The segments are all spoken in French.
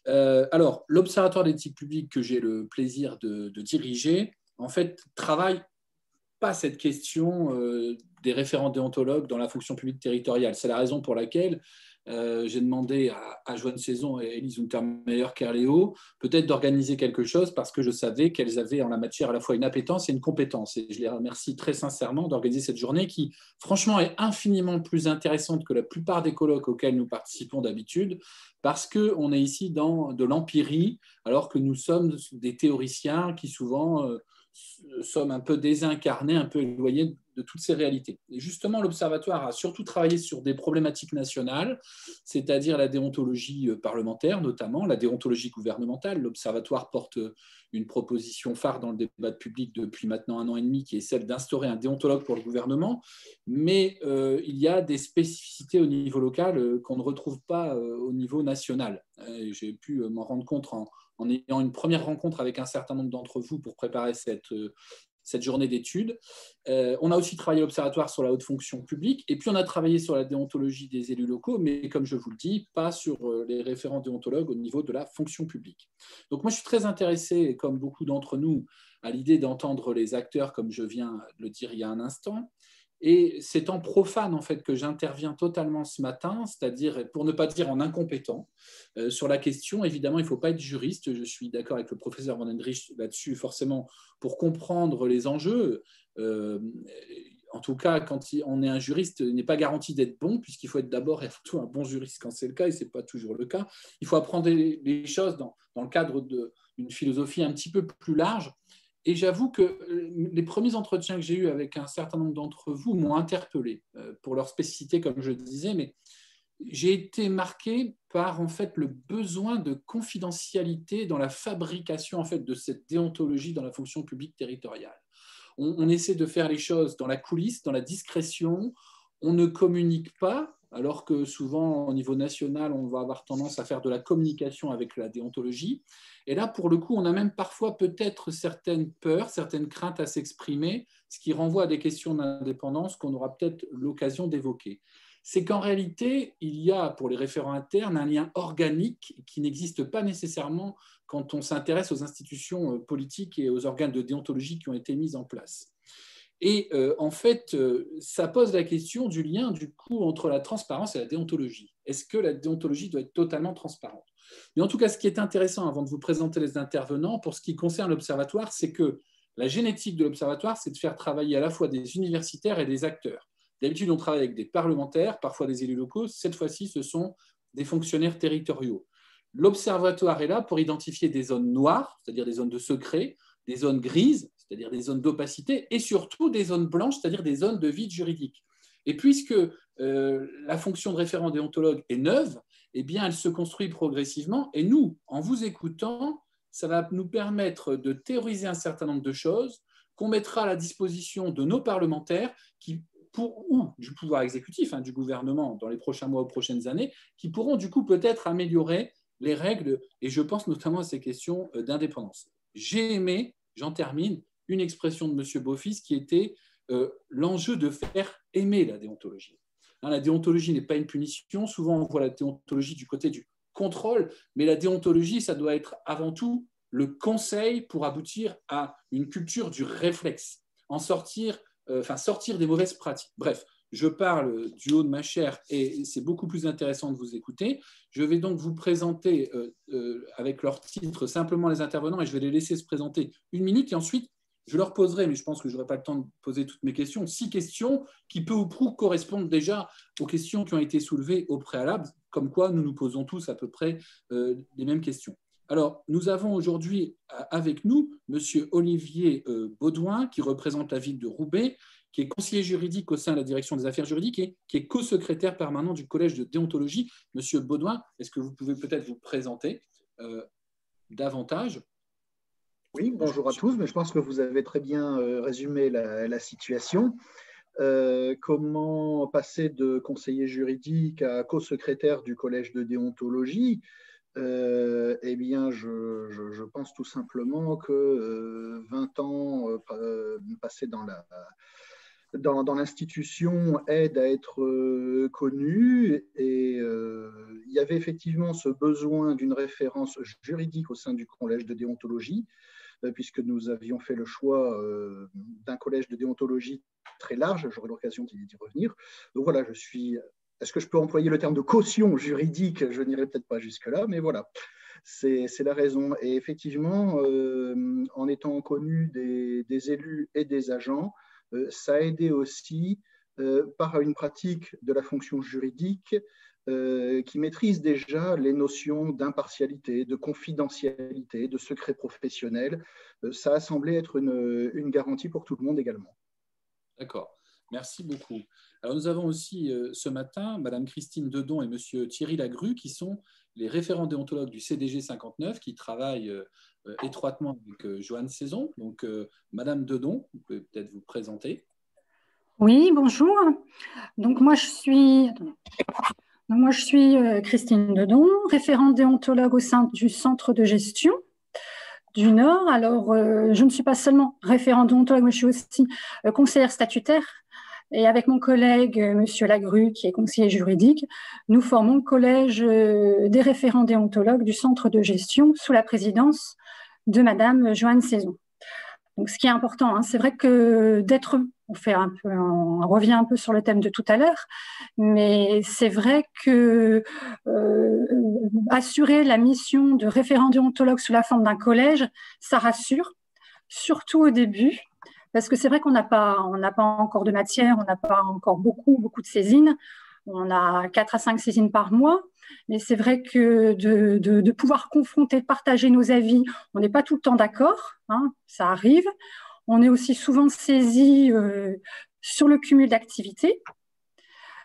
Alors, l'Observatoire d'éthique publique que j'ai le plaisir de diriger, en fait, travaille pas cette question des référents déontologues dans la fonction publique territoriale. C'est la raison pour laquelle j'ai demandé à Joanne Saison et Élise Untermeyer-Kerléo peut-être d'organiser quelque chose parce que je savais qu'elles avaient en la matière à la fois une appétence et une compétence. Et je les remercie très sincèrement d'organiser cette journée qui, franchement, est infiniment plus intéressante que la plupart des colloques auxquels nous participons d'habitude parce qu'on est ici dans de l'empirie alors que nous sommes des théoriciens qui souvent sommes un peu désincarnés, un peu éloignés de toutes ces réalités. Et justement, l'Observatoire a surtout travaillé sur des problématiques nationales, c'est-à-dire la déontologie parlementaire, notamment la déontologie gouvernementale. L'Observatoire porte une proposition phare dans le débat public depuis maintenant 1 an et demi, qui est celle d'instaurer un déontologue pour le gouvernement, mais il y a des spécificités au niveau local qu'on ne retrouve pas au niveau national. J'ai pu m'en rendre compte en ayant une première rencontre avec un certain nombre d'entre vous pour préparer cette journée d'études. On a aussi travaillé à l'Observatoire sur la haute fonction publique, et puis on a travaillé sur la déontologie des élus locaux, mais comme je vous le dis, pas sur les référents déontologues au niveau de la fonction publique. Donc moi, je suis très intéressé, comme beaucoup d'entre nous, à l'idée d'entendre les acteurs, comme je viens de le dire il y a un instant. Et c'est en profane en fait que j'interviens totalement ce matin, c'est-à-dire pour ne pas dire en incompétent, sur la question. Évidemment, il ne faut pas être juriste. Je suis d'accord avec le professeur Van Hendrich là-dessus, forcément, pour comprendre les enjeux. En tout cas, quand on est un juriste, il n'est pas garanti d'être bon, puisqu'il faut être d'abord et avant tout un bon juriste quand c'est le cas, et ce n'est pas toujours le cas. Il faut apprendre les choses dans le cadre d'une philosophie un petit peu plus large. Et j'avoue que les premiers entretiens que j'ai eus avec un certain nombre d'entre vous m'ont interpellé pour leur spécificité, comme je le disais, mais j'ai été marqué par en fait le besoin de confidentialité dans la fabrication en fait de cette déontologie dans la fonction publique territoriale. On essaie de faire les choses dans la coulisse, dans la discrétion. On ne communique pas, alors que souvent au niveau national, on va avoir tendance à faire de la communication avec la déontologie. Et là, pour le coup, on a même parfois peut-être certaines peurs, certaines craintes à s'exprimer, ce qui renvoie à des questions d'indépendance qu'on aura peut-être l'occasion d'évoquer. C'est qu'en réalité, il y a pour les référents internes un lien organique qui n'existe pas nécessairement quand on s'intéresse aux institutions politiques et aux organes de déontologie qui ont été mis en place. Et en fait, ça pose la question du lien du coup entre la transparence et la déontologie. Est-ce que la déontologie doit être totalement transparente? Mais en tout cas, ce qui est intéressant avant de vous présenter les intervenants, pour ce qui concerne l'Observatoire, c'est que la génétique de l'Observatoire, c'est de faire travailler à la fois des universitaires et des acteurs. D'habitude, on travaille avec des parlementaires, parfois des élus locaux. Cette fois-ci, ce sont des fonctionnaires territoriaux. L'Observatoire est là pour identifier des zones noires, c'est-à-dire des zones de secret, des zones grises, c'est-à-dire des zones d'opacité, et surtout des zones blanches, c'est-à-dire des zones de vide juridique. Et puisque la fonction de référent déontologue est neuve, eh bien, elle se construit progressivement. Et nous, en vous écoutant, ça va nous permettre de théoriser un certain nombre de choses qu'on mettra à la disposition de nos parlementaires ou du pouvoir exécutif, du gouvernement dans les prochains mois ou prochaines années, qui pourront du coup peut-être améliorer les règles, et je pense notamment à ces questions d'indépendance. J'ai aimé, j'en termine, une expression de M. Beaufils qui était l'enjeu de faire aimer la déontologie. La déontologie n'est pas une punition, souvent on voit la déontologie du côté du contrôle, mais la déontologie, ça doit être avant tout le conseil pour aboutir à une culture du réflexe, sortir des mauvaises pratiques. Bref, je parle du haut de ma chair et c'est beaucoup plus intéressant de vous écouter. Je vais donc vous présenter avec leur titre simplement les intervenants et je vais les laisser se présenter 1 minute et ensuite je leur poserai, mais je pense que je n'aurai pas le temps de poser toutes mes questions, 6 questions qui peu ou prou correspondent déjà aux questions qui ont été soulevées au préalable, comme quoi nous nous posons tous à peu près les mêmes questions. Alors, nous avons aujourd'hui avec nous M. Olivier Baudouin, qui représente la ville de Roubaix, qui est conseiller juridique au sein de la direction des affaires juridiques et qui est co-secrétaire permanent du collège de déontologie. Monsieur Baudouin, est-ce que vous pouvez peut-être vous présenter davantage? Oui, bonjour à tous, mais je pense que vous avez très bien résumé la situation. Comment passer de conseiller juridique à co-secrétaire du collège de déontologie? Eh bien, je pense tout simplement que 20 ans passés dans l'institution aide à être connu. Et il y avait effectivement ce besoin d'une référence juridique au sein du collège de déontologie, puisque nous avions fait le choix d'un collège de déontologie très large. J'aurai l'occasion d'y revenir. Donc voilà, est-ce que je peux employer le terme de caution juridique? Je n'irai peut-être pas jusque-là, mais voilà. C'est la raison. Et effectivement, en étant connu des élus et des agents, ça a aidé aussi par une pratique de la fonction juridique qui maîtrise déjà les notions d'impartialité, de confidentialité, de secret professionnel. Ça a semblé être une garantie pour tout le monde également. D'accord. Merci beaucoup. Alors, nous avons aussi ce matin Madame Christine Dedon et Monsieur Thierry Lagru, qui sont les référents déontologues du CDG 59, qui travaillent étroitement avec Joanne Saison. Donc, Madame Dedon, vous pouvez peut-être vous présenter. Oui, bonjour. Donc, moi, je suis Christine Dedon, référente déontologue au sein du centre de gestion du Nord. Alors, je ne suis pas seulement référente déontologue, mais je suis aussi conseillère statutaire. Et avec mon collègue, Monsieur Lagru, qui est conseiller juridique, nous formons le collège des référents déontologues du centre de gestion sous la présidence de Madame Joanne Saison. Donc, ce qui est important, hein, c'est vrai que on revient un peu sur le thème de tout à l'heure, mais c'est vrai que assurer la mission de référent déontologue sous la forme d'un collège, ça rassure, surtout au début. Parce que c'est vrai qu'on n'a pas encore de matière, on n'a pas encore beaucoup de saisines. On a 4 à 5 saisines par mois. Mais c'est vrai que de pouvoir confronter, de partager nos avis, on n'est pas tout le temps d'accord, hein, ça arrive. On est aussi souvent saisi sur le cumul d'activités.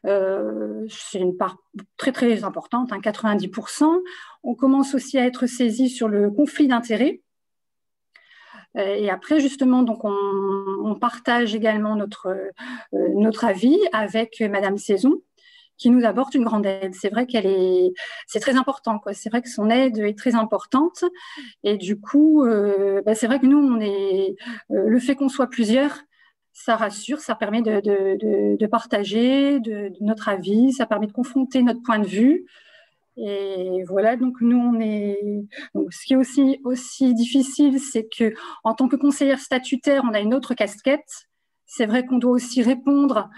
C'est une part très, très importante, hein, 90%. On commence aussi à être saisi sur le conflit d'intérêts. Et après, justement, donc on partage également notre avis avec Madame Saison, qui nous apporte une grande aide. C'est vrai c'est très important, quoi. C'est vrai que son aide est très importante. Et du coup, c'est vrai que nous, le fait qu'on soit plusieurs, ça rassure, ça permet de partager notre avis, ça permet de confronter notre point de vue. Et voilà, donc nous, donc, ce qui est aussi difficile, c'est que en tant que conseillère statutaire, on a une autre casquette. C'est vrai qu'on doit aussi répondre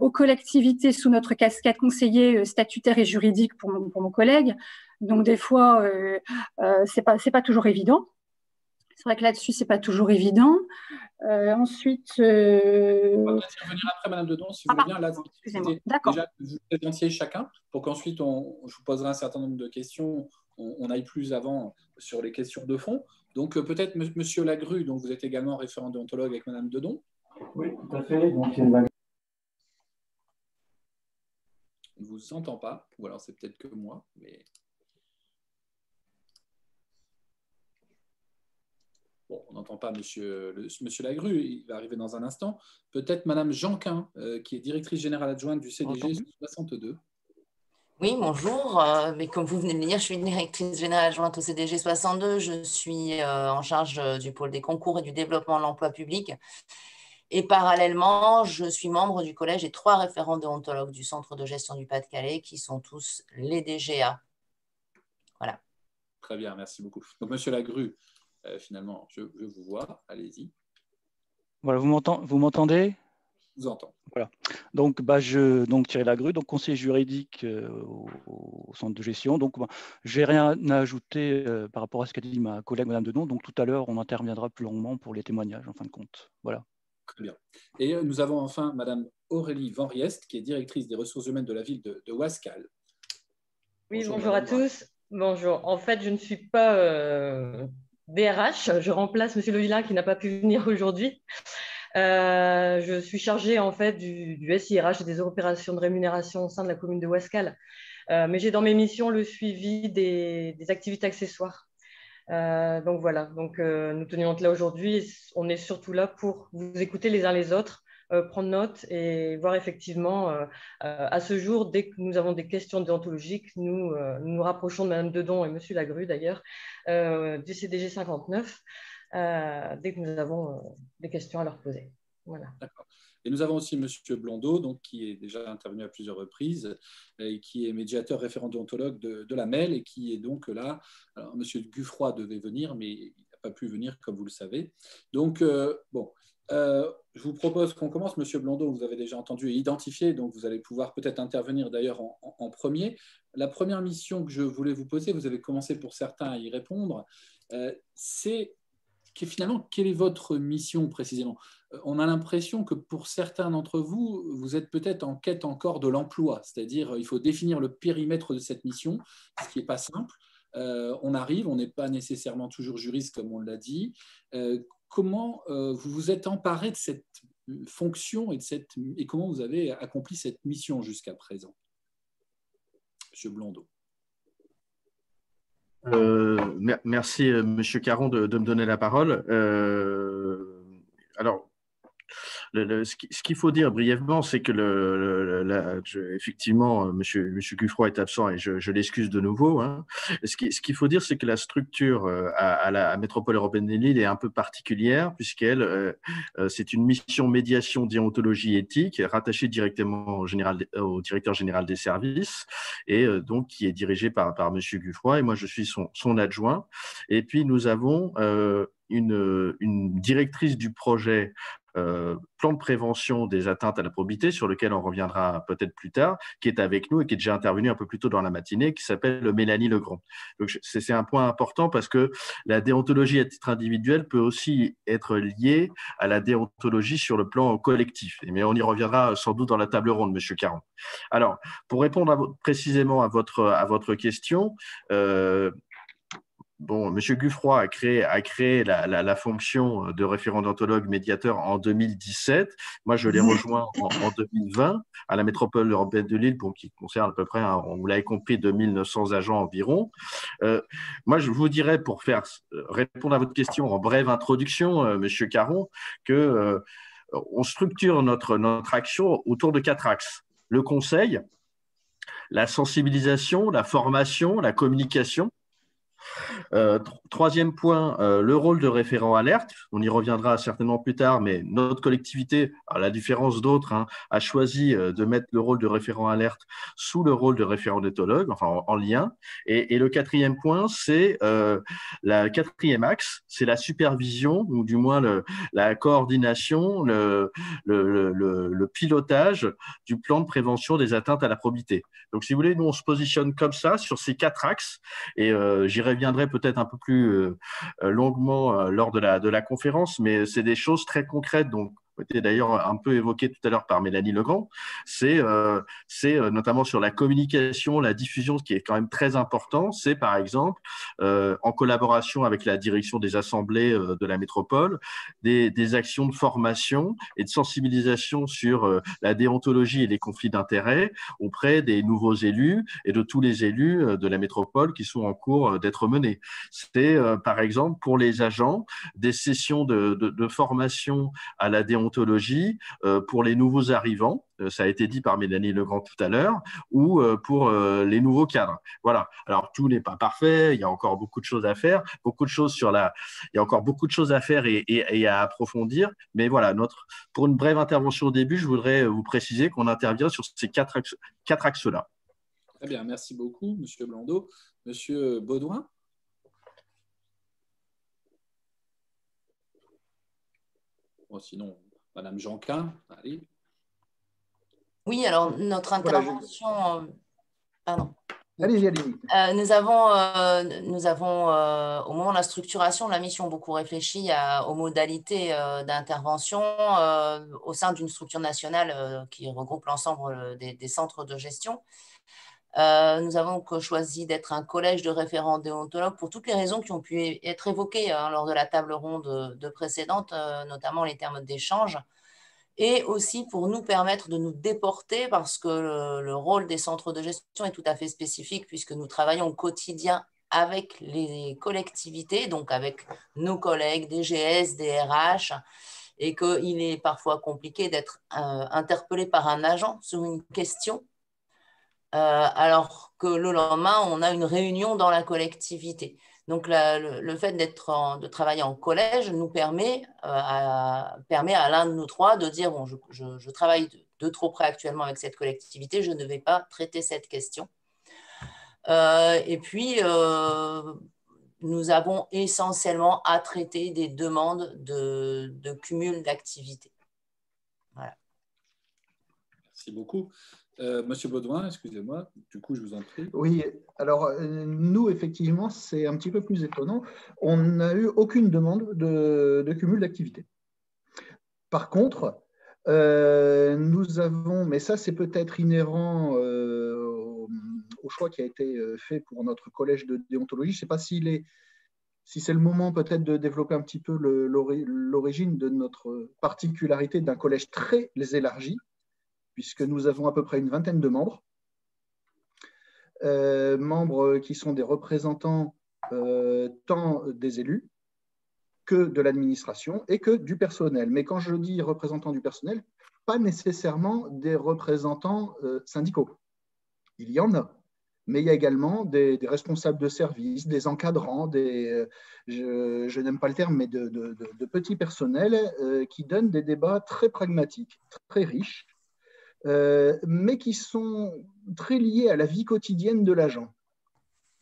aux collectivités sous notre casquette conseiller statutaire et juridique pour mon collègue. Donc des fois, c'est pas toujours évident. C'est vrai que là-dessus, c'est pas toujours évident. Ensuite, On va peut-être revenir après, Madame Dedon, si vous voulez bien. Là, excusez-moi. D'accord. Déjà que vous présentiez chacun, pour qu'ensuite, je vous poserai un certain nombre de questions. On aille plus avant sur les questions de fond. Donc, peut-être, Monsieur Lagru, donc vous êtes également référent déontologue avec Madame Dedon. Oui, tout à fait. Donc, on ne vous entend pas, ou alors c'est peut-être que moi, mais... Bon, on n'entend pas Monsieur Lagru, il va arriver dans un instant. Peut-être Madame Janquin, qui est directrice générale adjointe du CDG 62. Oui, bonjour. Mais comme vous venez de le dire, je suis directrice générale adjointe au CDG 62. Je suis en charge du pôle des concours et du développement de l'emploi public. Et parallèlement, je suis membre du collège et 3 référents déontologues du centre de gestion du Pas-de-Calais qui sont tous les DGA. Voilà. Très bien, merci beaucoup. Donc, Monsieur Lagru, finalement, je vous vois. Allez-y. Voilà, vous m'entendez? Je vous entends. Voilà. Donc, Thierry Lagru, donc conseiller juridique au centre de gestion. Donc, je n'ai rien à ajouter par rapport à ce qu'a dit ma collègue Madame Dedon. Donc, tout à l'heure, on interviendra plus longuement pour les témoignages, en fin de compte. Voilà. Très bien. Et nous avons enfin Madame Aurélie Van Riest, qui est directrice des ressources humaines de la ville de Wascal. Oui, bonjour à tous. Bonjour. En fait, je ne suis pas DRH. Je remplace Monsieur Levillain qui n'a pas pu venir aujourd'hui. Je suis chargée en fait du SIRH et des opérations de rémunération au sein de la commune de Wascal. Mais j'ai dans mes missions le suivi des activités accessoires. Donc voilà, nous tenions là aujourd'hui. On est surtout là pour vous écouter les uns les autres, prendre note et voir effectivement, à ce jour, dès que nous avons des questions déontologiques, nous nous rapprochons de Madame Dedon et Monsieur Lagru d'ailleurs, du CDG 59, dès que nous avons des questions à leur poser. Voilà. D'accord. Et nous avons aussi M. Blondeau, donc, qui est déjà intervenu à plusieurs reprises, et qui est médiateur référent déontologue de la MEL, et qui est donc là. Alors, M. Guffroy devait venir, mais il n'a pas pu venir, comme vous le savez. Donc, bon, je vous propose qu'on commence. M. Blondeau, vous avez déjà entendu et identifié, donc vous allez pouvoir peut-être intervenir d'ailleurs en premier. La première mission que je voulais vous poser, vous avez commencé pour certains à y répondre, c'est finalement, quelle est votre mission précisément? On a l'impression que pour certains d'entre vous, vous êtes peut-être en quête encore de l'emploi, c'est-à-dire il faut définir le périmètre de cette mission, ce qui n'est pas simple. On arrive, on n'est pas nécessairement toujours juriste comme on l'a dit. Comment vous vous êtes emparé de cette fonction et comment vous avez accompli cette mission jusqu'à présent? Monsieur Blondeau. Merci, Monsieur Caron, de me donner la parole. Alors, ce qu'il faut dire brièvement, c'est que effectivement, Monsieur Guffroy est absent et je l'excuse de nouveau. Hein. Ce qu'il faut dire, c'est que la structure à la Métropole européenne de Lille est un peu particulière, puisqu'elle, c'est une mission médiation déontologie éthique rattachée directement au directeur général des services, et donc qui est dirigée par Monsieur Guffroy, et moi je suis son adjoint. Et puis nous avons une directrice du projet plan de prévention des atteintes à la probité, sur lequel on reviendra peut-être plus tard, qui est avec nous et qui est déjà intervenue un peu plus tôt dans la matinée, qui s'appelle Mélanie Legrand. Donc c'est un point important parce que la déontologie à titre individuel peut aussi être liée à la déontologie sur le plan collectif. Mais on y reviendra sans doute dans la table ronde, Monsieur Caron. Alors, pour répondre précisément à votre question, bon, M. Guffroy a créé la fonction de référent déontologue médiateur en 2017. Moi, je l'ai rejoint en 2020 à la Métropole européenne de Lille, qui concerne à peu près, vous l'avez compris, 2900 agents environ. Moi, je vous dirais, pour répondre à votre question en brève introduction, M. Caron, que on structure notre action autour de 4 axes. Le conseil, la sensibilisation, la formation, la communication. Troisième point, le rôle de référent alerte. On y reviendra certainement plus tard, mais notre collectivité, à la différence d'autres, a choisi de mettre le rôle de référent alerte sous le rôle de référent déontologue, enfin en lien. Et le quatrième point, c'est la quatrième axe, c'est la supervision, ou du moins la coordination, le pilotage du plan de prévention des atteintes à la probité. Donc, si vous voulez, nous, on se positionne comme ça sur ces 4 axes, et j'y reviendrai peut-être un peu plus longuement lors de la conférence, mais c'est des choses très concrètes, donc été d'ailleurs un peu évoqué tout à l'heure par Mélanie Legrand, c'est notamment sur la communication, la diffusion, ce qui est quand même très important. C'est par exemple, en collaboration avec la direction des assemblées de la métropole, des actions de formation et de sensibilisation sur la déontologie et les conflits d'intérêts auprès des nouveaux élus et de tous les élus de la métropole qui sont en cours d'être menés. C'est par exemple pour les agents des sessions de formation à la déontologie pour les nouveaux arrivants, ça a été dit par Mélanie Legrand tout à l'heure, ou pour les nouveaux cadres. Voilà. Alors, tout n'est pas parfait, il y a encore beaucoup de choses à faire, il y a encore beaucoup de choses à faire et à approfondir, mais voilà, pour une brève intervention au début, je voudrais vous préciser qu'on intervient sur ces quatre axes-là. Très bien, merci beaucoup, Monsieur Blondeau. Monsieur Baudouin? Bon, sinon, Madame Janquin, allez. Oui, alors notre intervention… pardon. Allez-y. Nous avons, au moment de la structuration de la mission, beaucoup réfléchi aux modalités d'intervention au sein d'une structure nationale qui regroupe l'ensemble des centres de gestion. Nous avons choisi d'être un collège de référents déontologues pour toutes les raisons qui ont pu être évoquées lors de la table ronde précédente, notamment les termes d'échange, et aussi pour nous permettre de nous déporter parce que le rôle des centres de gestion est tout à fait spécifique puisque nous travaillons au quotidien avec les collectivités, donc avec nos collègues, DGS, DRH, et qu'il est parfois compliqué d'être interpellé par un agent sur une question, alors que le lendemain, on a une réunion dans la collectivité. Donc, le fait de travailler en collège nous permet à l'un de nous trois de dire, bon, je travaille de trop près actuellement avec cette collectivité, je ne vais pas traiter cette question. Et puis, nous avons essentiellement à traiter des demandes de cumul d'activités. Voilà. Merci beaucoup. Monsieur Baudouin, excusez-moi, du coup, je vous en prie. Oui, alors nous, effectivement, c'est un petit peu plus étonnant. On n'a eu aucune demande de cumul d'activités. Par contre, nous avons, mais ça c'est peut-être inhérent au choix qui a été fait pour notre collège de déontologie. Je ne sais pas si c'est le moment peut-être de développer un petit peu l'origine de notre particularité d'un collège très élargi, puisque nous avons à peu près une vingtaine de membres. Membres qui sont des représentants tant des élus que de l'administration et que du personnel. Mais quand je dis représentants du personnel, pas nécessairement des représentants syndicaux. Il y en a. Mais il y a également des responsables de service, des encadrants, je n'aime pas le terme, mais de petits personnels qui donnent des débats très pragmatiques, très riches, mais qui sont très liés à la vie quotidienne de l'agent.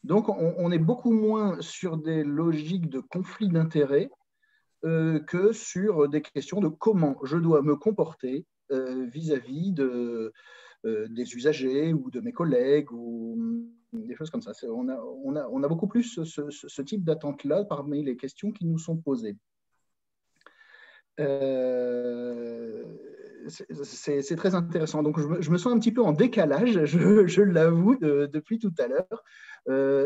Donc, on est beaucoup moins sur des logiques de conflit d'intérêts que sur des questions de comment je dois me comporter vis-à-vis des usagers ou de mes collègues ou des choses comme ça. On a beaucoup plus ce type d'attente-là parmi les questions qui nous sont posées. C'est très intéressant. Donc, je me sens un petit peu en décalage, je l'avoue, depuis tout à l'heure.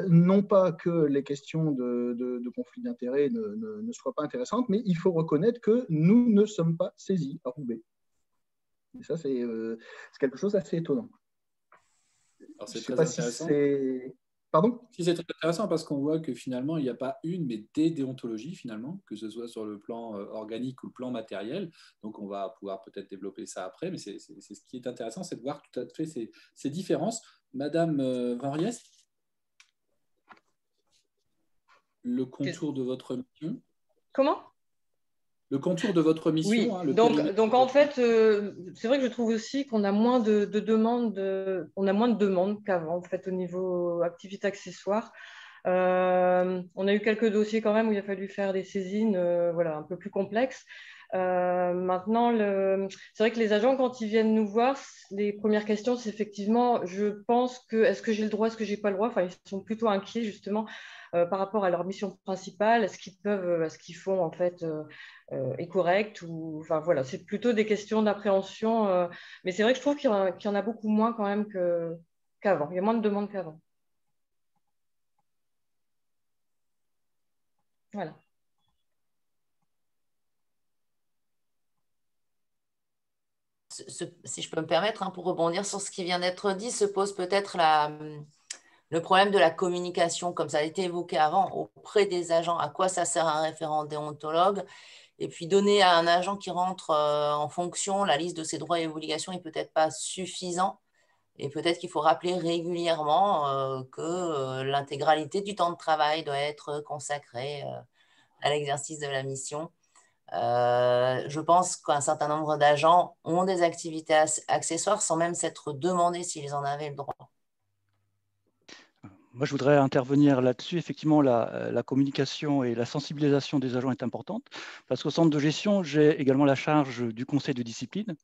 Non pas que les questions de conflit d'intérêts ne soient pas intéressantes, mais il faut reconnaître que nous ne sommes pas saisis à Roubaix. Et ça, c'est quelque chose d'assez étonnant. C'est très intéressant. Pardon ? Si, c'est très intéressant parce qu'on voit que finalement, il n'y a pas une, mais des déontologies finalement, que ce soit sur le plan organique ou le plan matériel. Donc, on va pouvoir peut-être développer ça après, mais c'est ce qui est intéressant, c'est de voir tout à fait ces différences. Madame Van Riest, le contour de votre mission. Comment ? Le contour de votre mission. Oui, hein, donc en fait, c'est vrai que je trouve aussi qu'on a moins de demandes, on a moins de demandes qu'avant, en fait, au niveau activité accessoire. On a eu quelques dossiers quand même où il a fallu faire des saisines voilà, un peu plus complexes. Maintenant, c'est vrai que les agents, quand ils viennent nous voir, les premières questions, c'est effectivement, je pense que est-ce que j'ai le droit, est-ce que j'ai pas le droit. Enfin, ils sont plutôt inquiets justement par rapport à leur mission principale. Est-ce qu'ils peuvent, est-ce qu'ils font en fait est correct ou, enfin voilà, c'est plutôt des questions d'appréhension. Mais c'est vrai que je trouve qu'il y en a beaucoup moins quand même qu'avant. Il y a moins de demandes qu'avant. Voilà. Si je peux me permettre, hein, pour rebondir sur ce qui vient d'être dit, se pose peut-être le problème de la communication, comme ça a été évoqué avant, auprès des agents. À quoi ça sert un référent déontologue? Et puis donner à un agent qui rentre en fonction la liste de ses droits et obligations n'est peut-être pas suffisant. Et peut-être qu'il faut rappeler régulièrement que l'intégralité du temps de travail doit être consacrée à l'exercice de la mission. Je pense qu'un certain nombre d'agents ont des activités accessoires sans même s'être demandé s'ils en avaient le droit. Moi, je voudrais intervenir là-dessus. Effectivement, la communication et la sensibilisation des agents est importante parce qu'au centre de gestion, j'ai également la charge du conseil de discipline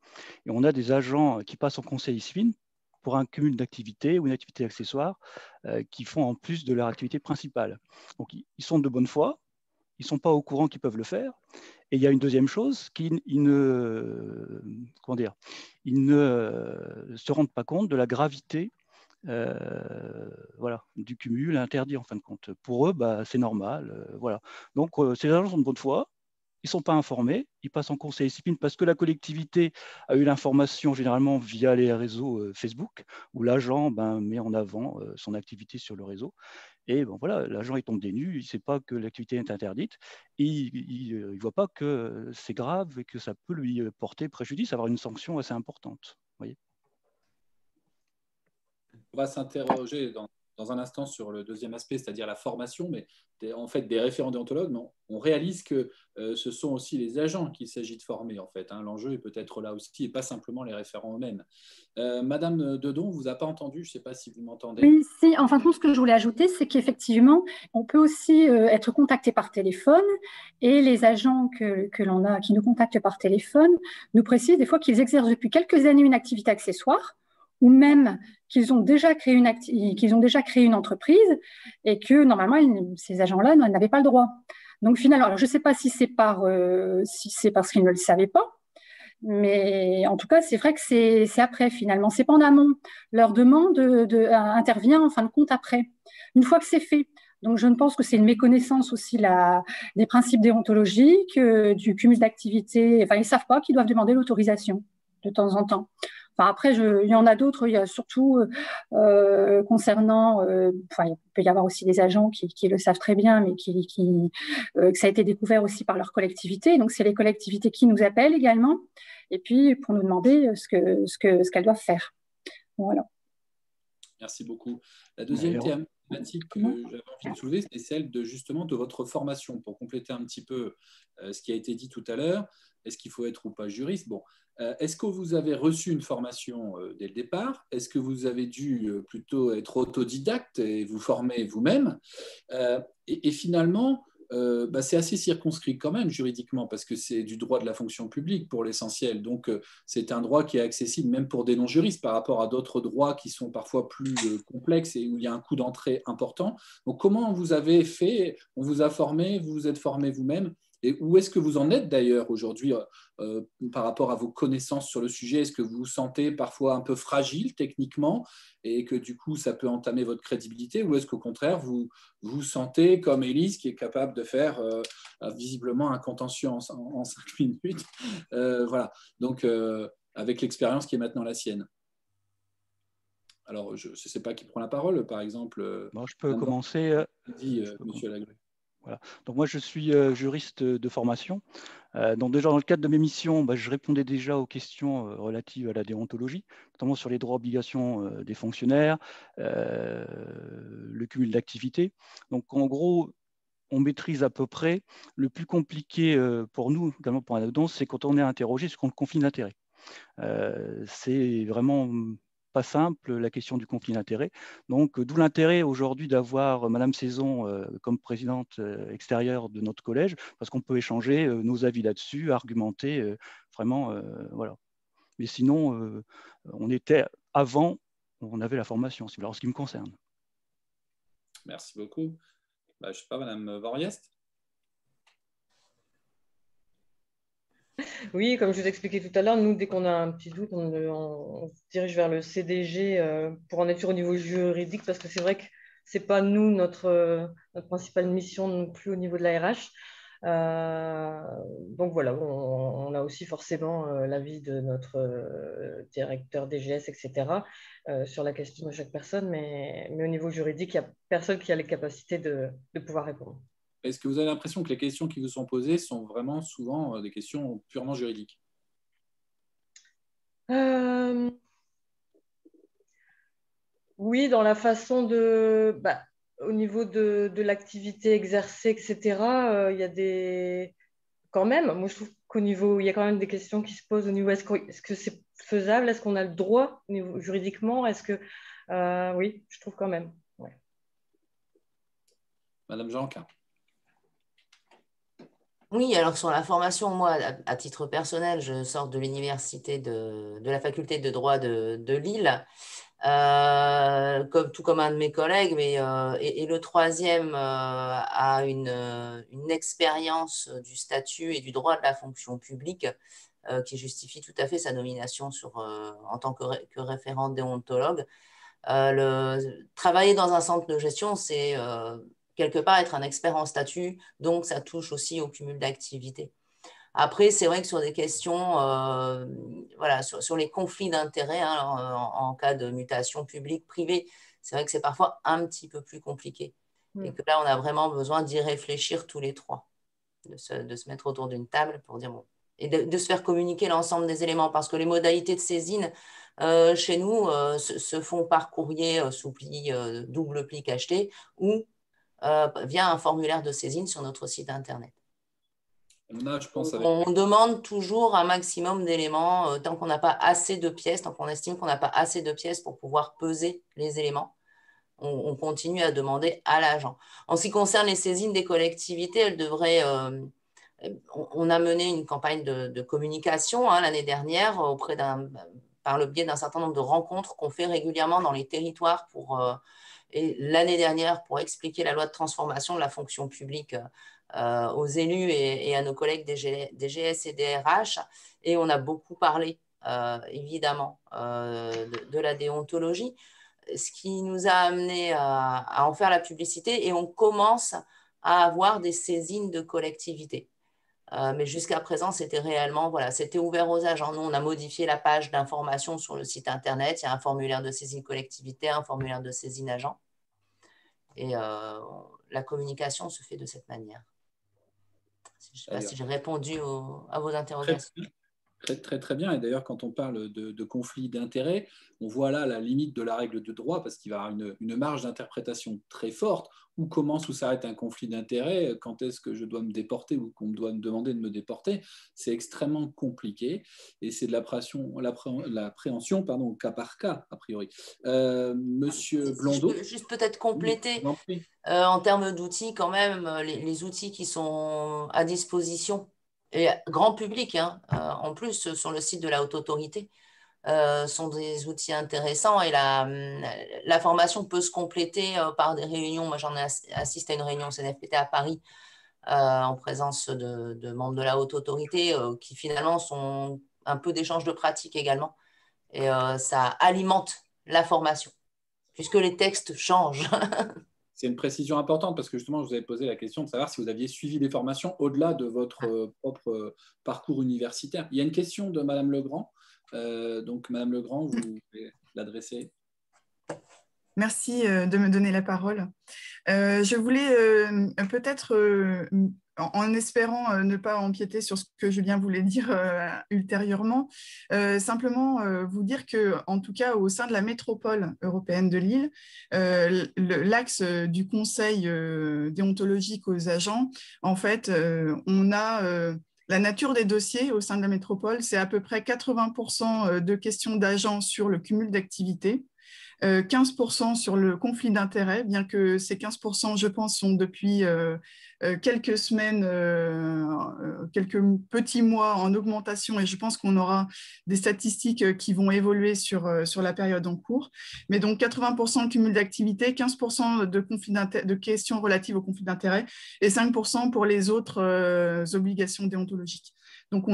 et on a des agents qui passent en conseil de discipline pour un cumul d'activités ou une activité accessoire qui font en plus de leur activité principale. Donc, ils sont de bonne foi, ils ne sont pas au courant qu'ils peuvent le faire. Et il y a une deuxième chose, ils ne se rendent pas compte de la gravité voilà, du cumul interdit en fin de compte. Pour eux, c'est normal. Voilà. Donc, ces agents sont de bonne foi, ils ne sont pas informés, ils passent en conseil de discipline parce que la collectivité a eu l'information généralement via les réseaux Facebook, où l'agent met en avant son activité sur le réseau. Et bon, voilà, l'agent il tombe des nues, il ne sait pas que l'activité est interdite, et il ne voit pas que c'est grave et que ça peut lui porter préjudice, avoir une sanction assez importante. Voyez. On va s'interroger dans dans un instant sur le deuxième aspect, c'est-à-dire la formation, mais en fait des référents déontologues, mais on réalise que ce sont aussi les agents qu'il s'agit de former, en fait. Hein. L'enjeu est peut-être là aussi, et pas simplement les référents eux-mêmes. Madame Dedon, on ne vous a pas entendu, je ne sais pas si vous m'entendez. Oui, si, en fin de compte, ce que je voulais ajouter, c'est qu'effectivement, on peut aussi être contacté par téléphone et les agents que l'on a, qui nous contactent par téléphone, nous précisent des fois qu'ils exercent depuis quelques années une activité accessoire ou même qu'ils ont déjà créé une entreprise et que normalement, ces agents-là n'avaient pas le droit. Donc finalement, alors, je ne sais pas si c'est parce qu'ils ne le savaient pas, mais en tout cas, c'est vrai que c'est après, finalement. C'est pas en amont. Leur demande intervient en fin de compte après, une fois que c'est fait. Donc, je ne pense que c'est une méconnaissance aussi des principes déontologiques, du cumul d'activités. Enfin, ils ne savent pas qu'ils doivent demander l'autorisation de temps en temps. Enfin, après, il y en a d'autres. Il y a surtout concernant. Il peut y avoir aussi des agents qui le savent très bien, mais que ça a été découvert aussi par leur collectivité. Donc, c'est les collectivités qui nous appellent également, et puis pour nous demander ce qu'elles doivent faire. Voilà. Merci beaucoup. La deuxième thématique que j'avais envie de soulever, c'est celle de votre formation, pour compléter un petit peu ce qui a été dit tout à l'heure. Est-ce qu'il faut être ou pas juriste? Bon, est-ce que vous avez reçu une formation dès le départ? Est-ce que vous avez dû plutôt être autodidacte et vous former vous-même? Et finalement, c'est assez circonscrit quand même juridiquement, parce que c'est du droit de la fonction publique pour l'essentiel. Donc, c'est un droit qui est accessible même pour des non-juristes par rapport à d'autres droits qui sont parfois plus complexes et où il y a un coût d'entrée important. Donc, comment vous avez fait? On vous a formé, vous vous êtes formé vous-même? Et où est-ce que vous en êtes d'ailleurs aujourd'hui par rapport à vos connaissances sur le sujet? Est-ce que vous vous sentez parfois un peu fragile techniquement et que du coup ça peut entamer votre crédibilité, ou est-ce qu'au contraire vous vous sentez comme Élise qui est capable de faire visiblement un contentieux en 5 minutes? Voilà, donc avec l'expérience qui est maintenant la sienne. Alors je ne sais pas qui prend la parole, par exemple. Bon, je peux commencer. Monsieur Lagrue. Voilà. Donc moi, je suis juriste de formation. Donc déjà, dans le cadre de mes missions, je répondais déjà aux questions relatives à la déontologie, notamment sur les droits et obligations des fonctionnaires, le cumul d'activités. Donc en gros, on maîtrise à peu près. Le plus compliqué pour nous, également pour un adhérent, c'est quand on est interrogé sur le conflit d'intérêts. C'est vraiment pas simple, la question du conflit d'intérêts. Donc, d'où l'intérêt aujourd'hui d'avoir Madame Saison comme présidente extérieure de notre collège, parce qu'on peut échanger nos avis là-dessus, argumenter, vraiment, voilà. Mais sinon, on avait la formation, en ce qui me concerne. Merci beaucoup. Je ne sais pas, Madame Voriest. Oui, comme je vous expliquais tout à l'heure, nous, dès qu'on a un petit doute, on se dirige vers le CDG pour en être sûr au niveau juridique, parce que c'est vrai que ce n'est pas nous, notre principale mission non plus au niveau de la RH. Donc voilà, on a aussi forcément l'avis de notre directeur DGS, etc., sur la question de chaque personne, mais au niveau juridique, il n'y a personne qui a les capacités de pouvoir répondre. Est-ce que vous avez l'impression que les questions qui vous sont posées sont vraiment souvent des questions purement juridiques? Oui, dans la façon de... au niveau de l'activité exercée, etc., il y a des... Quand même, moi je trouve qu'au niveau... Il y a quand même des questions qui se posent au niveau... Est-ce que c'est faisable? Est-ce qu'on a le droit au niveau, juridiquement? Est-ce que... oui, je trouve quand même. Ouais. Madame Janquin. Oui, alors sur la formation, moi, à titre personnel, je sors de l'université de la faculté de droit de Lille, tout comme un de mes collègues, et le troisième a une expérience du statut et du droit de la fonction publique qui justifie tout à fait sa nomination en tant que référent déontologue. Travailler dans un centre de gestion, c'est quelque part être un expert en statut, donc ça touche aussi au cumul d'activités. Après, c'est vrai que sur des questions, sur les conflits d'intérêts en cas de mutation publique-privée, c'est vrai que c'est parfois un petit peu plus compliqué. Et que là, on a vraiment besoin d'y réfléchir tous les trois, de se mettre autour d'une table pour dire, bon, et de se faire communiquer l'ensemble des éléments, parce que les modalités de saisine chez nous se font par courrier sous pli, double pli cacheté ou via un formulaire de saisine sur notre site internet. On demande toujours un maximum d'éléments tant qu'on n'a pas assez de pièces, tant qu'on estime qu'on n'a pas assez de pièces pour pouvoir peser les éléments. On continue à demander à l'agent. En ce qui concerne les saisines des collectivités, elles devraient… on a mené une campagne de communication l'année dernière par le biais d'un certain nombre de rencontres qu'on fait régulièrement dans les territoires et l'année dernière pour expliquer la loi de transformation de la fonction publique aux élus et à nos collègues des GS et des RH. Et on a beaucoup parlé, évidemment, de la déontologie, ce qui nous a amené à en faire la publicité, et on commence à avoir des saisines de collectivités. Mais jusqu'à présent, c'était réellement, voilà, c'était ouvert aux agents. Nous, on a modifié la page d'information sur le site internet. Il y a un formulaire de saisine collectivité, un formulaire de saisine agent. Et la communication se fait de cette manière. Je ne sais pas si j'ai répondu à vos interrogations. Très bien. Et d'ailleurs, quand on parle de conflit d'intérêts, on voit là la limite de la règle de droit, parce qu'il va y avoir une marge d'interprétation très forte. Où commence, où s'arrête un conflit d'intérêts, quand est-ce que je dois me déporter ou qu'on doit me demander de me déporter, c'est extrêmement compliqué et c'est de l'appréhension au cas par cas, a priori. Monsieur Blondeau. Je peux juste peut-être compléter en termes d'outils, quand même, les outils qui sont à disposition, et grand public, en plus, sur le site de la Haute Autorité, sont des outils intéressants, et la formation peut se compléter par des réunions. Moi, j'en ai assisté à une réunion CNFPT à Paris en présence de membres de la Haute Autorité qui finalement sont un peu d'échange de pratiques également, et ça alimente la formation puisque les textes changent. C'est une précision importante parce que justement, je vous avais posé la question de savoir si vous aviez suivi des formations au-delà de votre propre parcours universitaire. Il y a une question de Madame Legrand. Donc, Madame Legrand, vous pouvez l'adresser. Merci de me donner la parole. Je voulais peut-être, en espérant ne pas empiéter sur ce que Julien voulait dire ultérieurement, simplement vous dire que, en tout cas, au sein de la métropole européenne de Lille, l'axe du conseil déontologique aux agents, en fait, on a… la nature des dossiers au sein de la métropole, c'est à peu près 80% de questions d'agents sur le cumul d'activités, 15% sur le conflit d'intérêts, bien que ces 15%, je pense, sont depuis quelques semaines, quelques petits mois en augmentation, et je pense qu'on aura des statistiques qui vont évoluer sur la période en cours. Mais donc 80% de cumul d'activités, 15% de questions relatives au conflit d'intérêts et 5% pour les autres obligations déontologiques. Donc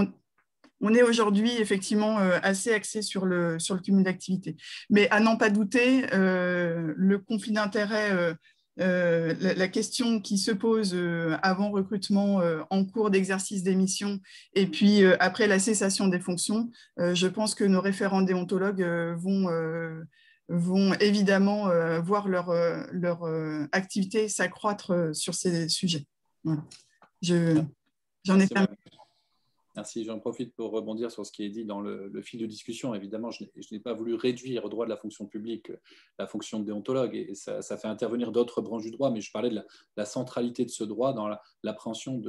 on est aujourd'hui effectivement assez axé sur le cumul d'activités. Mais à n'en pas douter, le conflit d'intérêts, la question qui se pose avant recrutement, en cours d'exercice des missions et puis après la cessation des fonctions, je pense que nos référents déontologues vont évidemment voir leur activité s'accroître sur ces sujets. Voilà. J'en ai terminé. Merci. J'en profite pour rebondir sur ce qui est dit dans le fil de discussion. Évidemment, je n'ai pas voulu réduire au droit de la fonction publique la fonction de déontologue, et ça fait intervenir d'autres branches du droit, mais je parlais de la centralité de ce droit dans l'appréhension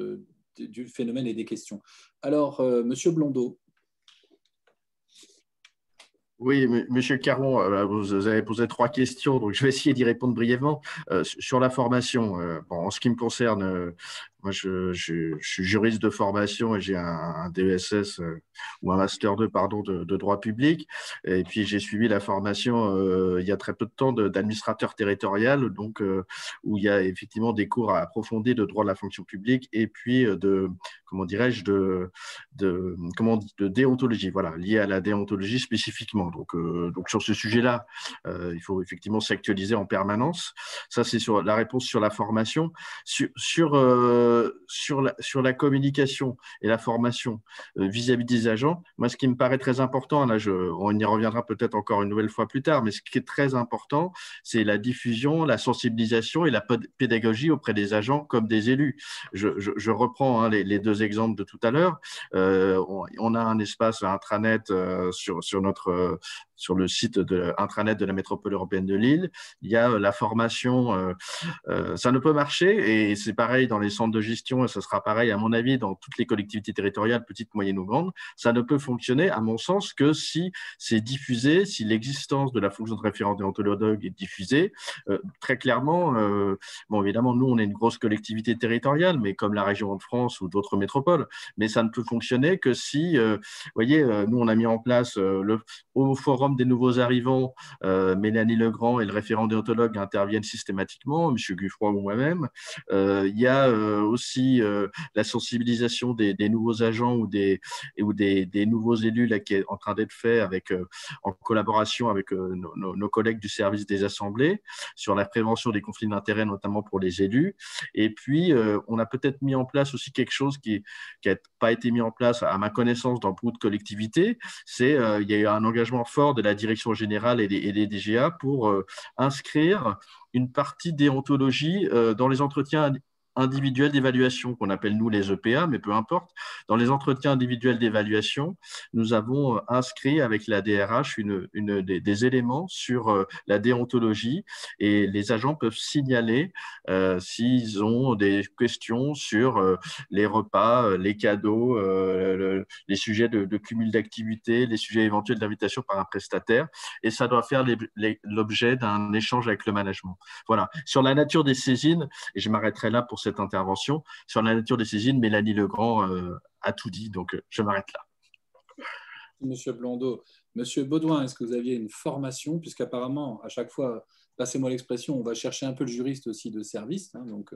du phénomène et des questions. Alors, Monsieur Blondeau. Oui, Monsieur Caron, vous avez posé 3 questions, donc je vais essayer d'y répondre brièvement. Sur la formation, en ce qui me concerne, moi je suis juriste de formation et j'ai un DESS ou un Master 2 de droit public. Et puis j'ai suivi la formation il y a très peu de temps d'administrateur territorial, donc où il y a effectivement des cours approfondis de droit de la fonction publique et puis de déontologie, voilà, lié à la déontologie spécifiquement. Donc sur ce sujet-là, il faut effectivement s'actualiser en permanence. Ça, c'est sur la réponse sur la formation. Sur sur la communication et la formation vis-à-vis des agents, moi, ce qui me paraît très important, là, on y reviendra peut-être encore une nouvelle fois plus tard, mais ce qui est très important, c'est la diffusion, la sensibilisation et la pédagogie auprès des agents comme des élus. Je reprends les deux exemples de tout à l'heure. On a un espace intranet sur le site intranet de la métropole européenne de Lille. Il y a la formation, ça ne peut marcher, et c'est pareil dans les centres de gestion, et ce sera pareil à mon avis dans toutes les collectivités territoriales, petites, moyennes ou grandes. Ça ne peut fonctionner, à mon sens, que si c'est diffusé, si l'existence de la fonction de référent déontologue est diffusée. Très clairement, bon, évidemment, nous, on est une grosse collectivité territoriale, mais comme la région de France ou d'autres métropoles, mais ça ne peut fonctionner que si, vous voyez, nous, on a mis en place au forum des nouveaux arrivants, Mélanie Legrand et le référent déontologue interviennent systématiquement, M. Guffroy ou moi-même. Il y a aussi la sensibilisation des nouveaux agents ou des nouveaux élus là, qui est en train d'être fait en collaboration avec nos collègues du service des assemblées sur la prévention des conflits d'intérêts, notamment pour les élus. Et puis, on a peut-être mis en place aussi quelque chose qui n'a pas été mis en place, à ma connaissance, dans beaucoup de collectivités. Il y a eu un engagement fort de la direction générale et des DGA pour inscrire une partie déontologie dans les entretiens individuels d'évaluation, qu'on appelle nous les EPA, mais peu importe. Dans les entretiens individuels d'évaluation, nous avons inscrit avec la DRH des éléments sur la déontologie, et les agents peuvent signaler s'ils ont des questions sur les repas, les cadeaux, les sujets de cumul d'activités, les sujets éventuels d'invitation par un prestataire, et ça doit faire l'objet d'un échange avec le management. Voilà. Sur la nature des saisines, et je m'arrêterai là pour cette intervention, sur la nature des saisines, Mélanie Legrand a tout dit, donc je m'arrête là. Monsieur Blondeau. Monsieur Baudouin, est-ce que vous aviez une formation, puisqu'apparemment, à chaque fois, passez-moi l'expression, on va chercher un peu le juriste aussi de service, donc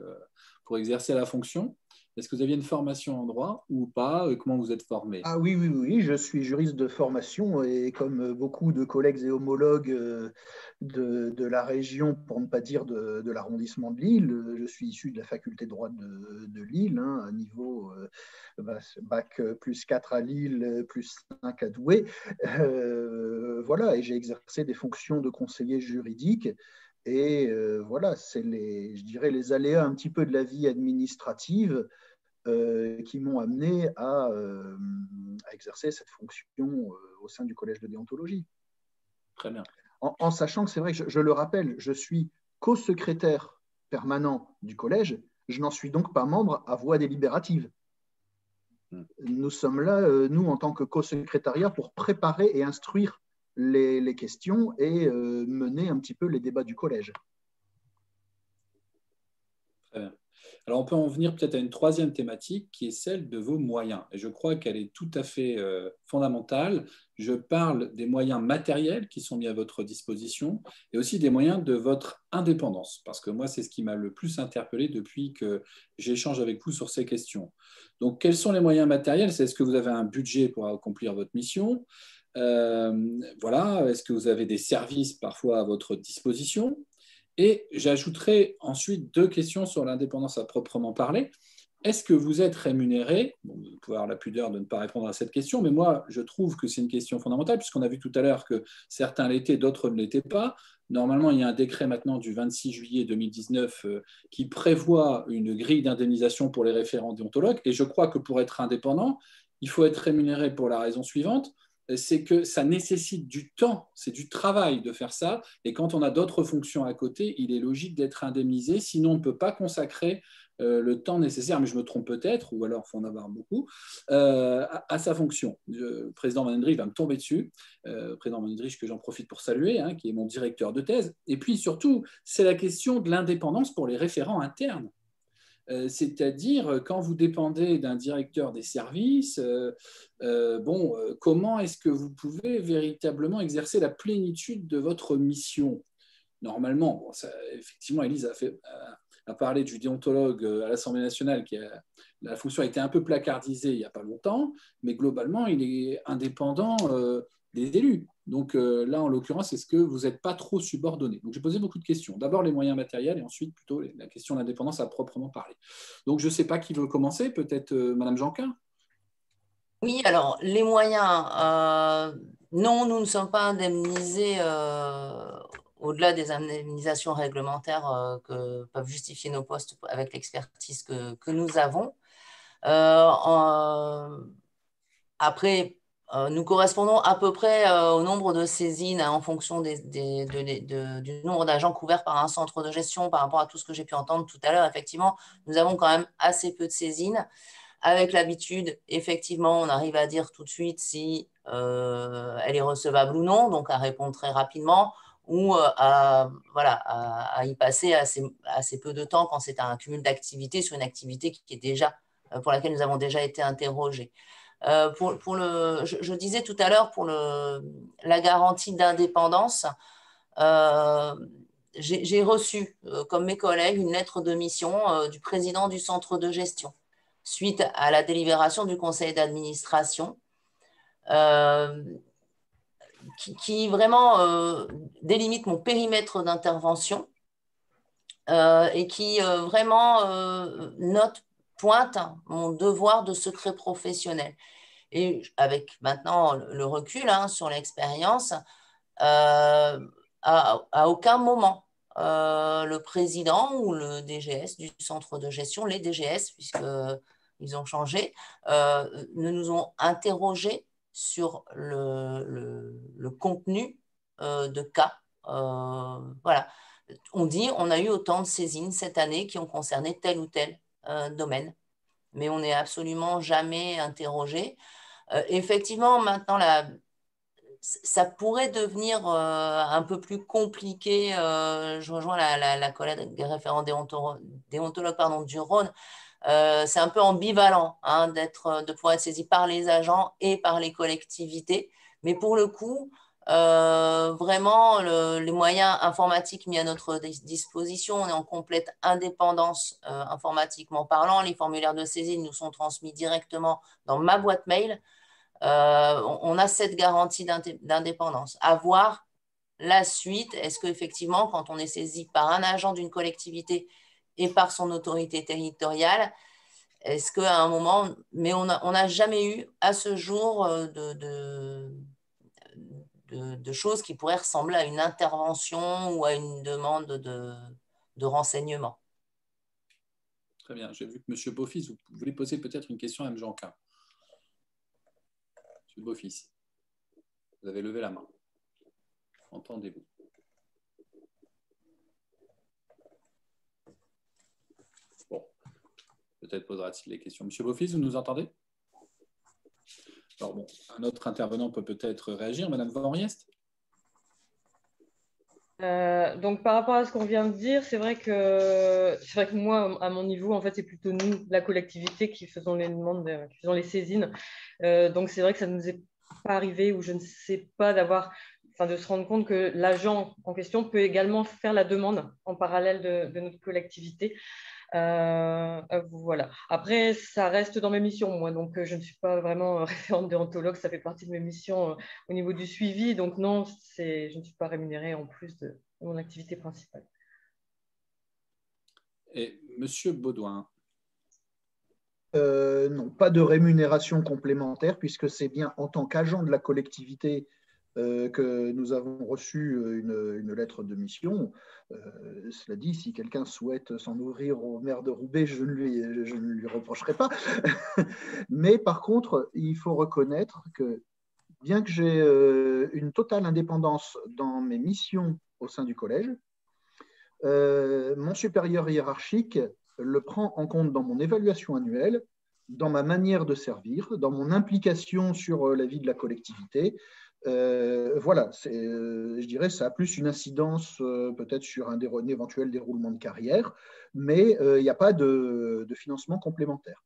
pour exercer la fonction. Est-ce que vous aviez une formation en droit ou pas? Comment vous êtes formé? Ah oui, je suis juriste de formation, et comme beaucoup de collègues et homologues de la région, pour ne pas dire de l'arrondissement de Lille, je suis issu de la faculté de droit de Lille, à niveau bac +4 à Lille, +5 à Douai. Voilà, et j'ai exercé des fonctions de conseiller juridique. Et voilà, c'est je dirais les aléas un petit peu de la vie administrative qui m'ont amené à exercer cette fonction au sein du collège de déontologie. Très bien. En sachant que c'est vrai que je le rappelle, je suis co-secrétaire permanent du collège, je n'en suis donc pas membre à voix délibérative. Nous sommes là, nous, en tant que co-secrétariat, pour préparer et instruire les questions et mener un petit peu les débats du collège. Très bien. Alors, on peut en venir peut-être à une troisième thématique qui est celle de vos moyens. Et je crois qu'elle est tout à fait fondamentale. Je parle des moyens matériels qui sont mis à votre disposition et aussi des moyens de votre indépendance. Parce que moi, c'est ce qui m'a le plus interpellé depuis que j'échange avec vous sur ces questions. Donc, quels sont les moyens matériels? C'est est-ce que vous avez un budget pour accomplir votre mission? Voilà. Est-ce que vous avez des services parfois à votre disposition? Et j'ajouterai ensuite deux questions sur l'indépendance à proprement parler. Est-ce que vous êtes rémunéré? Bon, vous pouvez avoir la pudeur de ne pas répondre à cette question, mais moi, je trouve que c'est une question fondamentale, puisqu'on a vu tout à l'heure que certains l'étaient, d'autres ne l'étaient pas. Normalement, il y a un décret maintenant du 26 juillet 2019 qui prévoit une grille d'indemnisation pour les référents déontologues. Et je crois que pour être indépendant, il faut être rémunéré pour la raison suivante. C'est que ça nécessite du temps, c'est du travail de faire ça. Et quand on a d'autres fonctions à côté, il est logique d'être indemnisé. Sinon, on ne peut pas consacrer le temps nécessaire, mais je me trompe peut-être, ou alors il faut en avoir beaucoup, à sa fonction. Le président Van Endrich va me tomber dessus. Président Van Endrich, que j'en profite pour saluer, qui est mon directeur de thèse. Et puis surtout, c'est la question de l'indépendance pour les référents internes. C'est-à-dire quand vous dépendez d'un directeur des services, comment est-ce que vous pouvez véritablement exercer la plénitude de votre mission? Normalement, effectivement, Élise a parlé du déontologue à l'Assemblée nationale, la fonction a été un peu placardisée il n'y a pas longtemps, mais globalement, il est indépendant des élus. Donc là, en l'occurrence, est-ce que vous n'êtes pas trop subordonné? Donc j'ai posé beaucoup de questions. D'abord les moyens matériels et ensuite plutôt la question de l'indépendance à proprement parler. Donc je ne sais pas qui veut commencer, peut-être Madame Janquin? Oui, alors les moyens, non, nous ne sommes pas indemnisés au-delà des indemnisations réglementaires que peuvent justifier nos postes avec l'expertise que nous avons. Après, nous correspondons à peu près au nombre de saisines en fonction du nombre d'agents couverts par un centre de gestion par rapport à tout ce que j'ai pu entendre tout à l'heure. Effectivement, nous avons quand même assez peu de saisines. Avec l'habitude, effectivement, on arrive à dire tout de suite si elle est recevable ou non, donc à répondre très rapidement ou à y passer assez peu de temps quand c'est un cumul d'activités sur une activité qui est déjà, pour laquelle nous avons déjà été interrogés. Je disais tout à l'heure, pour la garantie d'indépendance, j'ai reçu, comme mes collègues, une lettre de mission du président du centre de gestion suite à la délibération du conseil d'administration qui vraiment délimite mon périmètre d'intervention et qui vraiment pointe mon devoir de secret professionnel. Et avec maintenant le recul sur l'expérience, à aucun moment, le président ou le DGS du centre de gestion, les DGS, puisqu'ils ont changé, ne nous ont interrogés sur le contenu de cas. Voilà. On dit on a eu autant de saisines cette année qui ont concerné tel ou tel domaine, mais on n'est absolument jamais interrogé. Effectivement, maintenant, ça pourrait devenir un peu plus compliqué. Je rejoins la collègue référent déontologue du Rhône. C'est un peu ambivalent de pouvoir être saisi par les agents et par les collectivités. Mais pour le coup, vraiment, les moyens informatiques mis à notre disposition, on est en complète indépendance informatiquement parlant. Les formulaires de saisine nous sont transmis directement dans ma boîte mail. On a cette garantie d'indépendance. À voir la suite, est-ce qu'effectivement, quand on est saisi par un agent d'une collectivité et par son autorité territoriale, est-ce qu'à un moment, mais on n'a jamais eu à ce jour de choses qui pourraient ressembler à une intervention ou à une demande de renseignement. Très bien, j'ai vu que M. Beaufils, vous voulez poser peut-être une question à M. Janquin. M. Beaufils, vous avez levé la main. Entendez-vous? Bon, peut-être posera-t-il les questions. M. Beaufils, vous nous entendez? Alors bon, un autre intervenant peut peut-être réagir. Madame Van Riest? Donc par rapport à ce qu'on vient de dire, c'est vrai que moi, à mon niveau, en fait, c'est plutôt nous, la collectivité, qui faisons les demandes, qui faisons les saisines. Donc c'est vrai que ça ne nous est pas arrivé, ou je ne sais pas de se rendre compte que l'agent en question peut également faire la demande en parallèle de notre collectivité. Voilà. Après, ça reste dans mes missions, moi, donc je ne suis pas vraiment référente déontologue, ça fait partie de mes missions au niveau du suivi, donc non, je ne suis pas rémunérée en plus de mon activité principale. Et Monsieur Baudouin? Non, pas de rémunération complémentaire, puisque c'est bien en tant qu'agent de la collectivité que nous avons reçu une lettre de mission. Cela dit, si quelqu'un souhaite s'en ouvrir au maire de Roubaix, je ne lui reprocherai pas. Mais par contre, il faut reconnaître que bien que j'ai une totale indépendance dans mes missions au sein du collège, mon supérieur hiérarchique le prend en compte dans mon évaluation annuelle, dans ma manière de servir, dans mon implication sur la vie de la collectivité. Voilà, je dirais ça a plus une incidence peut-être sur un éventuel déroulement de carrière, mais il n'y a pas de financement complémentaire.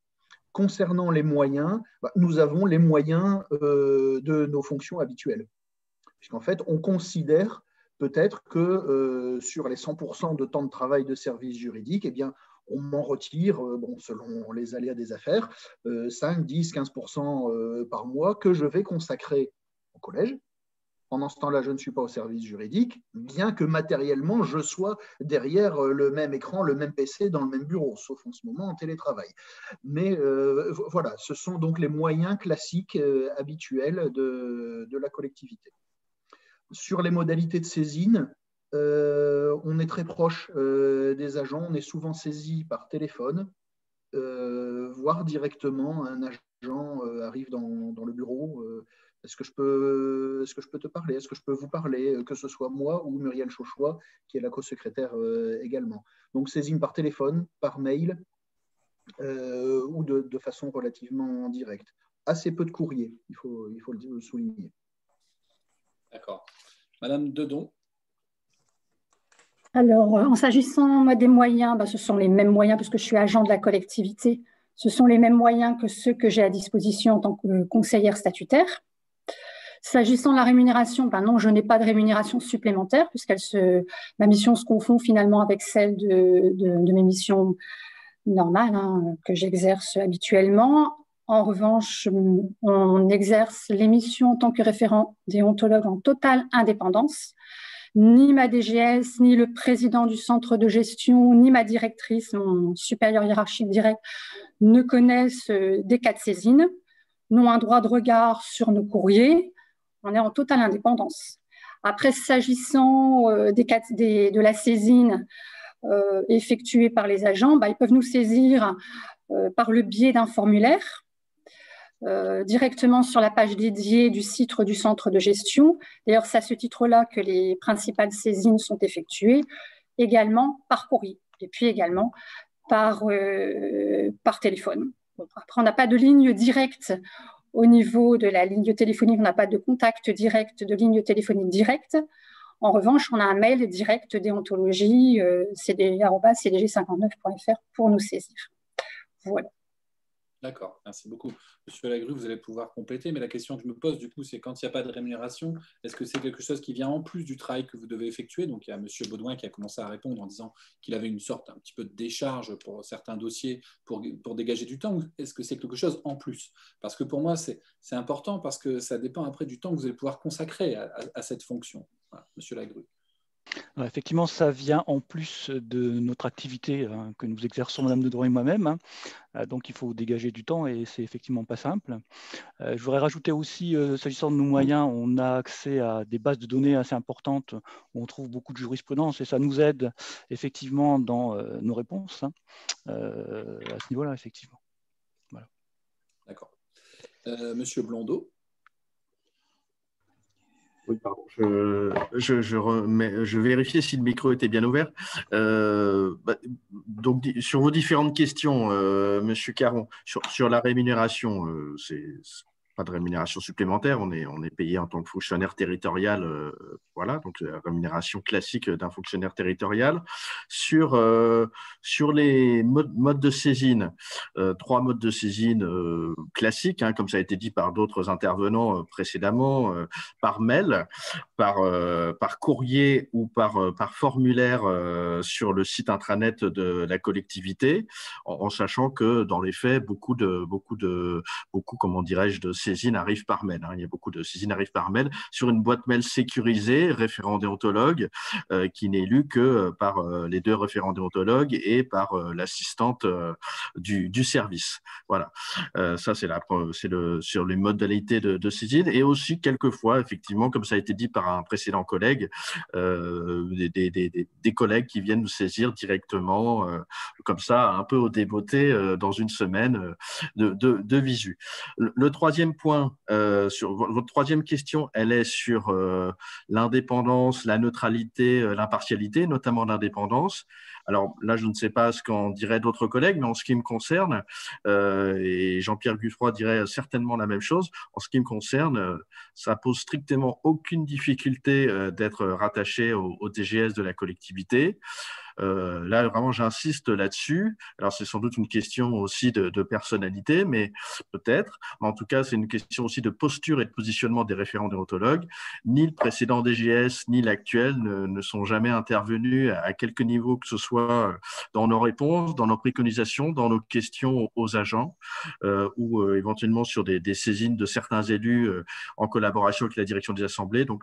Concernant les moyens, nous avons les moyens de nos fonctions habituelles, puisqu'en fait, on considère peut-être que sur les 100% de temps de travail de service juridique, eh bien, on m'en retire, selon les aléas des affaires, 5, 10, 15% par mois que je vais consacrer au collège. Pendant ce temps-là, je ne suis pas au service juridique, bien que matériellement, je sois derrière le même écran, le même PC, dans le même bureau, sauf en ce moment en télétravail. Mais voilà, ce sont donc les moyens classiques habituels de la collectivité. Sur les modalités de saisine, on est très proche des agents, on est souvent saisi par téléphone, voire directement un agent arrive dans le bureau. Est-ce que je peux te parler? Est-ce que je peux vous parler? Que ce soit moi ou Muriel Chauchois, qui est la co-secrétaire également. Donc, saisine par téléphone, par mail ou de façon relativement directe. Assez peu de courrier, il faut le souligner. D'accord. Madame Dedon. Alors, en s'agissant des moyens, ce sont les mêmes moyens, puisque je suis agent de la collectivité, ce sont les mêmes moyens que ceux que j'ai à disposition en tant que conseillère statutaire. S'agissant de la rémunération, non, je n'ai pas de rémunération supplémentaire, ma mission se confond finalement avec celle de mes missions normales que j'exerce habituellement. En revanche, on exerce les missions en tant que référent déontologue en totale indépendance. Ni ma DGS, ni le président du centre de gestion, ni ma directrice, mon supérieur hiérarchique direct, ne connaissent des cas de saisine, n'ont un droit de regard sur nos courriers. On est en totale indépendance. Après, s'agissant de la saisine effectuée par les agents, ils peuvent nous saisir par le biais d'un formulaire directement sur la page dédiée du site du centre de gestion. D'ailleurs, c'est à ce titre-là que les principales saisines sont effectuées, également par courrier et puis également par téléphone. Bon, après, on n'a pas de ligne directe au niveau de la ligne téléphonique, on n'a pas de contact direct, de ligne téléphonique directe. En revanche, on a un mail direct déontologie cdg59.fr pour nous saisir. Voilà. D'accord, merci beaucoup. Monsieur Lagrue, vous allez pouvoir compléter, mais la question que je me pose, du coup, c'est quand il n'y a pas de rémunération, est-ce que c'est quelque chose qui vient en plus du travail que vous devez effectuer? Donc, il y a monsieur Baudouin qui a commencé à répondre en disant qu'il avait une sorte un petit peu de décharge pour certains dossiers pour dégager du temps, ou est-ce que c'est quelque chose en plus? Parce que pour moi, c'est important parce que ça dépend après du temps que vous allez pouvoir consacrer à cette fonction. Voilà, monsieur Lagrue. Effectivement, ça vient en plus de notre activité que nous exerçons, Madame Dedon et moi-même. Donc, il faut dégager du temps et c'est effectivement pas simple. Je voudrais rajouter aussi, s'agissant de nos moyens, on a accès à des bases de données assez importantes où on trouve beaucoup de jurisprudence et ça nous aide effectivement dans nos réponses à ce niveau-là, effectivement. Voilà. D'accord. Monsieur Blondeau. Oui, pardon. Je vérifiais si le micro était bien ouvert. Donc, sur vos différentes questions, Monsieur Caron, sur la rémunération, c'est pas de rémunération supplémentaire. On est payé en tant que fonctionnaire territorial. Voilà, donc la rémunération classique d'un fonctionnaire territorial. Sur les modes de saisine, 3 modes de saisine classiques, comme ça a été dit par d'autres intervenants précédemment, par mail, par courrier ou par formulaire sur le site intranet de la collectivité, en sachant que dans les faits, beaucoup, comment dirais-je, de saisines arrivent par mail. Il y a beaucoup de saisines arrivent par mail sur une boîte mail sécurisée, référent déontologue, qui n'est lu que par les 2 référents déontologues et par l'assistante du service. Voilà. Ça, c'est sur les modalités de saisine. Et aussi, quelquefois, effectivement, comme ça a été dit par un précédent collègue, des collègues qui viennent nous saisir directement, comme ça, un peu au débeauté, dans une semaine de visu. Le troisième point, sur votre troisième question, elle est sur l'indépendance, la neutralité, l'impartialité, notamment l'indépendance. Alors là, je ne sais pas ce qu'en diraient d'autres collègues, mais en ce qui me concerne, et Jean-Pierre Guffroy dirait certainement la même chose, en ce qui me concerne, ça pose strictement aucune difficulté d'être rattaché au DGS de la collectivité. Là, vraiment, j'insiste là-dessus. Alors, c'est sans doute une question aussi de personnalité, mais peut-être. Mais en tout cas, c'est une question aussi de posture et de positionnement des référents déontologues. Ni le précédent DGS, ni l'actuel ne sont jamais intervenus à quelque niveau que ce soit dans nos réponses, dans nos préconisations, dans nos questions aux agents ou éventuellement sur des saisines de certains élus en collaboration avec la direction des assemblées. Donc,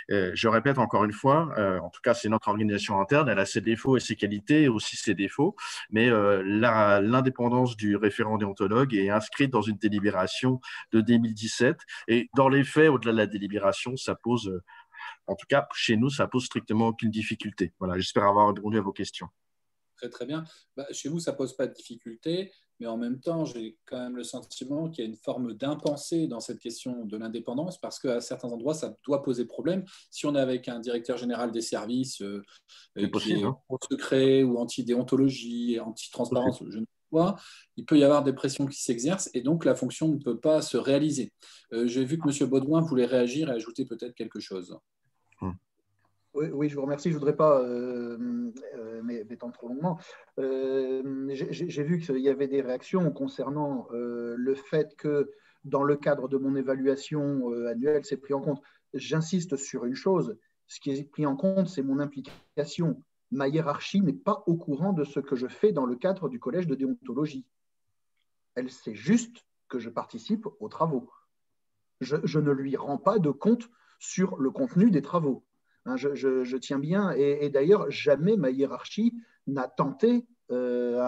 je répète encore une fois, en tout cas, c'est notre organisation interne, elle a ses défauts et ses qualités, et aussi ses défauts, mais l'indépendance du référent déontologue est inscrite dans une délibération de 2017, et dans les faits, au-delà de la délibération, ça pose, en tout cas, chez nous, ça pose strictement aucune difficulté. Voilà, j'espère avoir répondu à vos questions. Très, très bien. Chez vous, ça ne pose pas de difficulté, mais en même temps, j'ai quand même le sentiment qu'il y a une forme d'impensé dans cette question de l'indépendance, parce qu'à certains endroits, ça doit poser problème. Si on est avec un directeur général des services qui est au secret ou anti-déontologie, anti-transparence, je ne sais pas, il peut y avoir des pressions qui s'exercent et donc la fonction ne peut pas se réaliser. J'ai vu que M. Baudouin voulait réagir et ajouter peut-être quelque chose. Oui, je vous remercie. Je ne voudrais pas m'étendre trop longuement. J'ai vu qu'il y avait des réactions concernant le fait que dans le cadre de mon évaluation annuelle, c'est pris en compte. J'insiste sur une chose. Ce qui est pris en compte, c'est mon implication. Ma hiérarchie n'est pas au courant de ce que je fais dans le cadre du collège de déontologie. Elle sait juste que je participe aux travaux. Je ne lui rends pas de compte sur le contenu des travaux. Je tiens bien, et d'ailleurs, jamais ma hiérarchie n'a tenté, à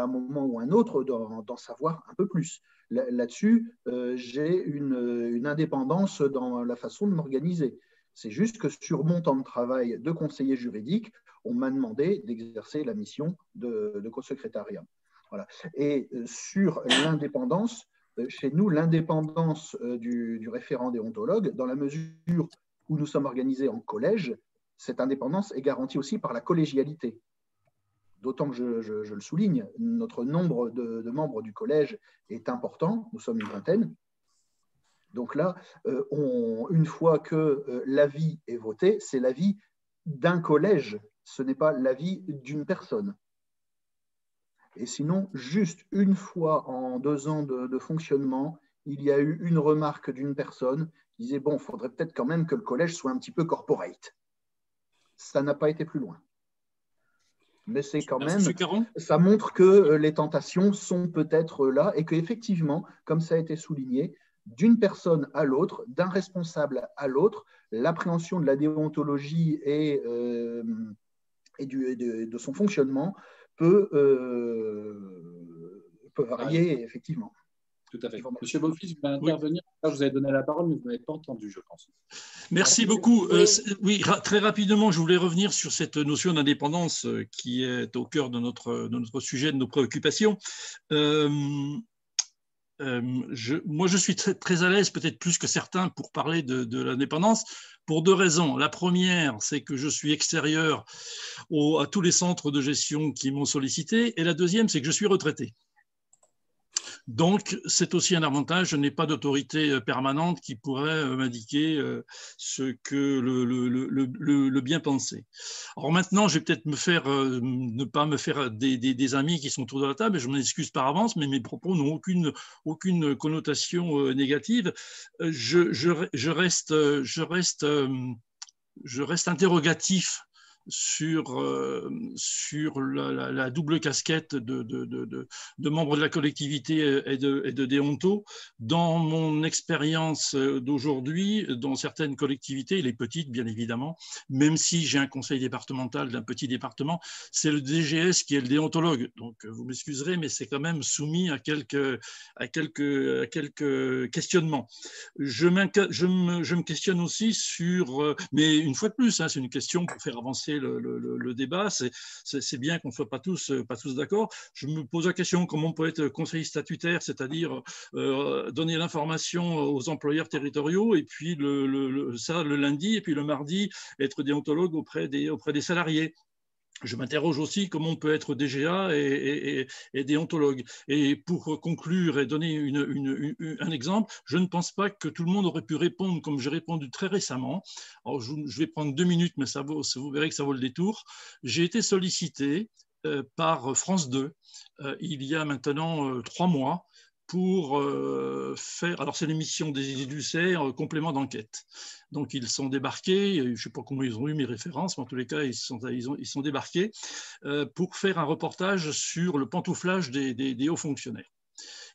un moment ou un autre, d'en savoir un peu plus. Là-dessus, j'ai une indépendance dans la façon de m'organiser. C'est juste que sur mon temps de travail de conseiller juridique, on m'a demandé d'exercer la mission de co-secrétariat. Voilà. Et sur l'indépendance, chez nous, l'indépendance du référent déontologue, dans la mesure où nous sommes organisés en collège, cette indépendance est garantie aussi par la collégialité. D'autant que je le souligne, notre nombre de membres du collège est important, nous sommes une vingtaine. Donc là, une fois que l'avis est voté, c'est l'avis d'un collège, ce n'est pas l'avis d'une personne. Et sinon, juste une fois en 2 ans de fonctionnement, il y a eu une remarque d'une personne qui disait « bon, il faudrait peut-être quand même que le collège soit un petit peu corporate ». Ça n'a pas été plus loin. Mais c'est quand même, ça montre que les tentations sont peut-être là et qu'effectivement, comme ça a été souligné, d'une personne à l'autre, d'un responsable à l'autre, l'appréhension de la déontologie et de son fonctionnement peut varier, effectivement. Tout à fait. Monsieur Beaufils, vous allez intervenir. Oui. Vous avez donné la parole, mais vous n'avez pas entendu, je pense. Merci beaucoup. Oui, très rapidement, je voulais revenir sur cette notion d'indépendance qui est au cœur de notre sujet, de nos préoccupations. Moi, je suis très à l'aise, peut-être plus que certains, pour parler de l'indépendance, pour 2 raisons. La première, c'est que je suis extérieur à tous les centres de gestion qui m'ont sollicité. Et la deuxième, c'est que je suis retraité. Donc, c'est aussi un avantage, je n'ai pas d'autorité permanente qui pourrait m'indiquer ce que le bien penser. Alors maintenant, je vais peut-être ne pas me faire des amis qui sont autour de la table, et je m'en excuse par avance, mais mes propos n'ont aucune connotation négative. Je reste interrogatif sur la double casquette de membres de la collectivité et de déonto. Dans mon expérience d'aujourd'hui, dans certaines collectivités, les petites bien évidemment, même si j'ai un conseil départemental d'un petit département, c'est le DGS qui est le déontologue. Donc vous m'excuserez, mais c'est quand même soumis à quelques questionnements. Je me questionne aussi sur, mais une fois de plus, hein, c'est une question pour faire avancer le débat, c'est bien qu'on ne soit pas tous d'accord. Je me pose la question comment on peut être conseiller statutaire, c'est-à-dire donner l'information aux employeurs territoriaux, et puis ça le lundi, et puis le mardi, être déontologue auprès des salariés. je m'interroge aussi comment on peut être DGA et déontologue. Et pour conclure et donner un exemple, je ne pense pas que tout le monde aurait pu répondre comme j'ai répondu très récemment. Alors, je vais prendre 2 minutes, mais vous verrez que ça vaut le détour. J'ai été sollicité par France 2 il y a maintenant 3 mois pour faire, alors c'est l'émission des Lucets, complément d'enquête. Donc ils sont débarqués, je ne sais pas comment ils ont eu mes références, mais en tous les cas ils sont débarqués pour faire un reportage sur le pantouflage des hauts fonctionnaires.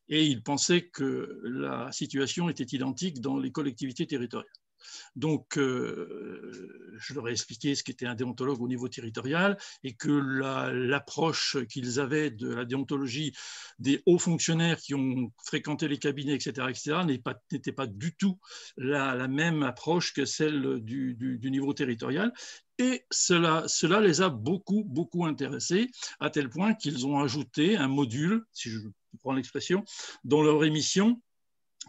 Et ils pensaient que la situation était identique dans les collectivités territoriales. Donc, je leur ai expliqué ce qu'était un déontologue au niveau territorial et que l'approche qu'ils avaient de la déontologie des hauts fonctionnaires qui ont fréquenté les cabinets, etc., n'était pas du tout la même approche que celle du niveau territorial. Et cela les a beaucoup intéressés, à tel point qu'ils ont ajouté un module, si je prends l'expression, dans leur émission,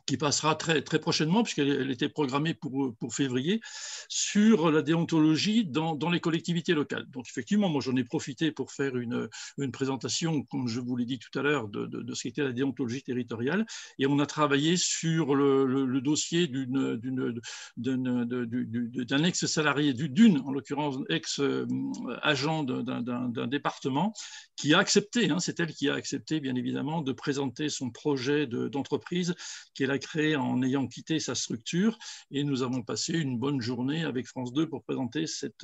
qui passera très prochainement, puisqu'elle était programmée pour février, sur la déontologie dans les collectivités locales. Donc effectivement, moi j'en ai profité pour faire une présentation, comme je vous l'ai dit tout à l'heure, de ce qu'était la déontologie territoriale, et on a travaillé sur le dossier d'un ex-salarié, en l'occurrence ex-agent d'un département, qui a accepté, c'est elle qui a accepté bien évidemment de présenter son projet d'entreprise qu'elle a créé en ayant quitté sa structure, et nous avons passé une bonne journée avec France 2 pour présenter cette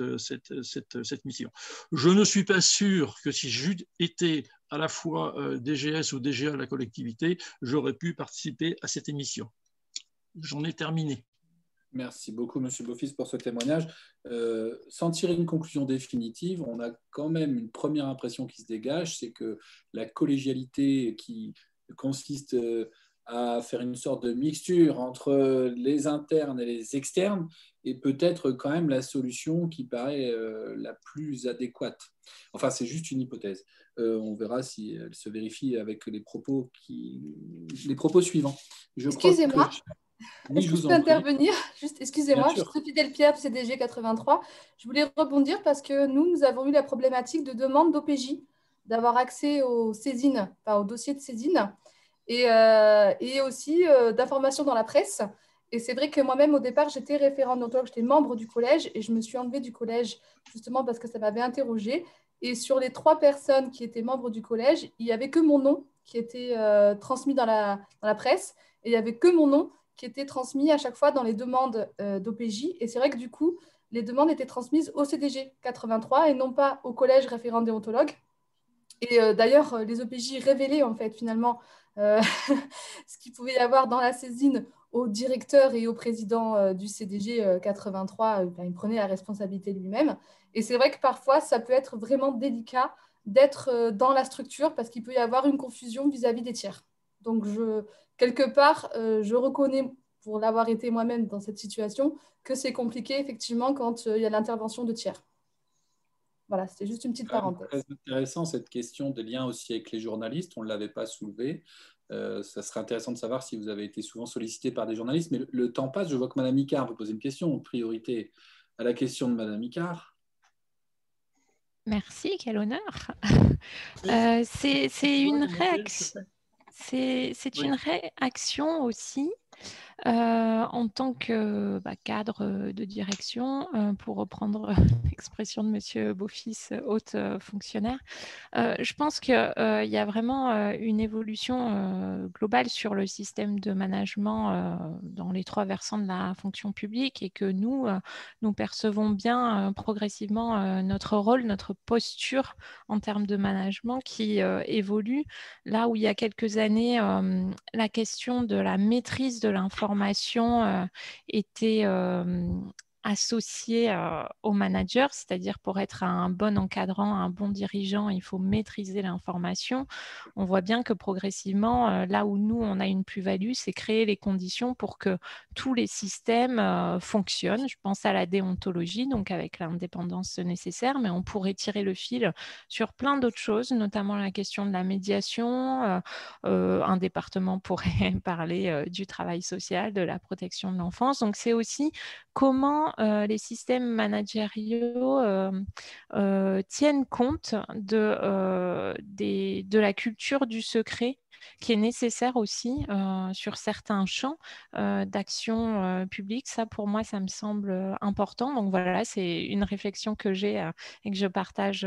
mission. Je ne suis pas sûr que si j'eus été à la fois DGS ou DGA de la collectivité, j'aurais pu participer à cette émission. J'en ai terminé. Merci beaucoup, M. Beaufils, pour ce témoignage. Sans tirer une conclusion définitive, on a quand même une première impression qui se dégage, c'est que la collégialité qui consiste à faire une sorte de mixture entre les internes et les externes est peut-être quand même la solution qui paraît la plus adéquate. Enfin, c'est juste une hypothèse. On verra si elle se vérifie avec les propos suivants. Excusez-moi. Oui, est-ce que je peux intervenir? Juste, excusez-moi, je suis Sophie Delpierre, CDG 83. Je voulais rebondir parce que nous avons eu la problématique de demande d'OPJ, d'avoir accès aux saisines, enfin, aux dossiers de saisine, et aussi d'informations dans la presse. Et c'est vrai que moi-même, au départ, j'étais référente déontologue, j'étais membre du collège, et je me suis enlevée du collège justement parce que ça m'avait interrogée. Et sur les 3 personnes qui étaient membres du collège, il n'y avait que mon nom qui était transmis dans la presse, et il n'y avait que mon nom qui était transmis à chaque fois dans les demandes d'OPJ. Et c'est vrai que du coup, les demandes étaient transmises au CDG 83 et non pas au collège référent déontologue. Et d'ailleurs, les OPJ révélaient en fait finalement ce qu'il pouvait y avoir dans la saisine au directeur et au président du CDG 83. Il prenait la responsabilité lui-même. Et c'est vrai que parfois, ça peut être vraiment délicat d'être dans la structure parce qu'il peut y avoir une confusion vis-à-vis des tiers. Donc, quelque part, je reconnais, pour l'avoir été moi-même dans cette situation, que c'est compliqué, effectivement, quand il y a l'intervention de tiers. Voilà, c'était juste une petite parenthèse. C'est très intéressant, cette question des liens aussi avec les journalistes. On ne l'avait pas soulevé. Ça serait intéressant de savoir si vous avez été souvent sollicité par des journalistes. Mais le temps passe. Je vois que Mme Icard veut poser une question. Priorité à la question de Mme Icard. Merci, quel honneur. C'est une réaction. C'est une réaction aussi en tant que cadre de direction, pour reprendre l'expression de M. Beaufils, haute fonctionnaire. Je pense qu'il y a vraiment une évolution globale sur le système de management dans les 3 versants de la fonction publique, et que nous percevons bien progressivement notre rôle, notre posture en termes de management qui évolue. Là où il y a quelques années, la question de la maîtrise de l'information était associé au manager, c'est-à-dire pour être un bon encadrant, un bon dirigeant, il faut maîtriser l'information. On voit bien que progressivement, là où nous, on a une plus-value, c'est créer les conditions pour que tous les systèmes fonctionnent. Je pense à la déontologie, donc avec l'indépendance nécessaire, mais on pourrait tirer le fil sur plein d'autres choses, notamment la question de la médiation. Un département pourrait parler du travail social, de la protection de l'enfance. Donc, c'est aussi comment les systèmes managériaux tiennent compte de la culture du secret qui est nécessaire aussi sur certains champs d'action publique. Ça, pour moi, ça me semble important. Donc voilà, c'est une réflexion que j'ai et que je partage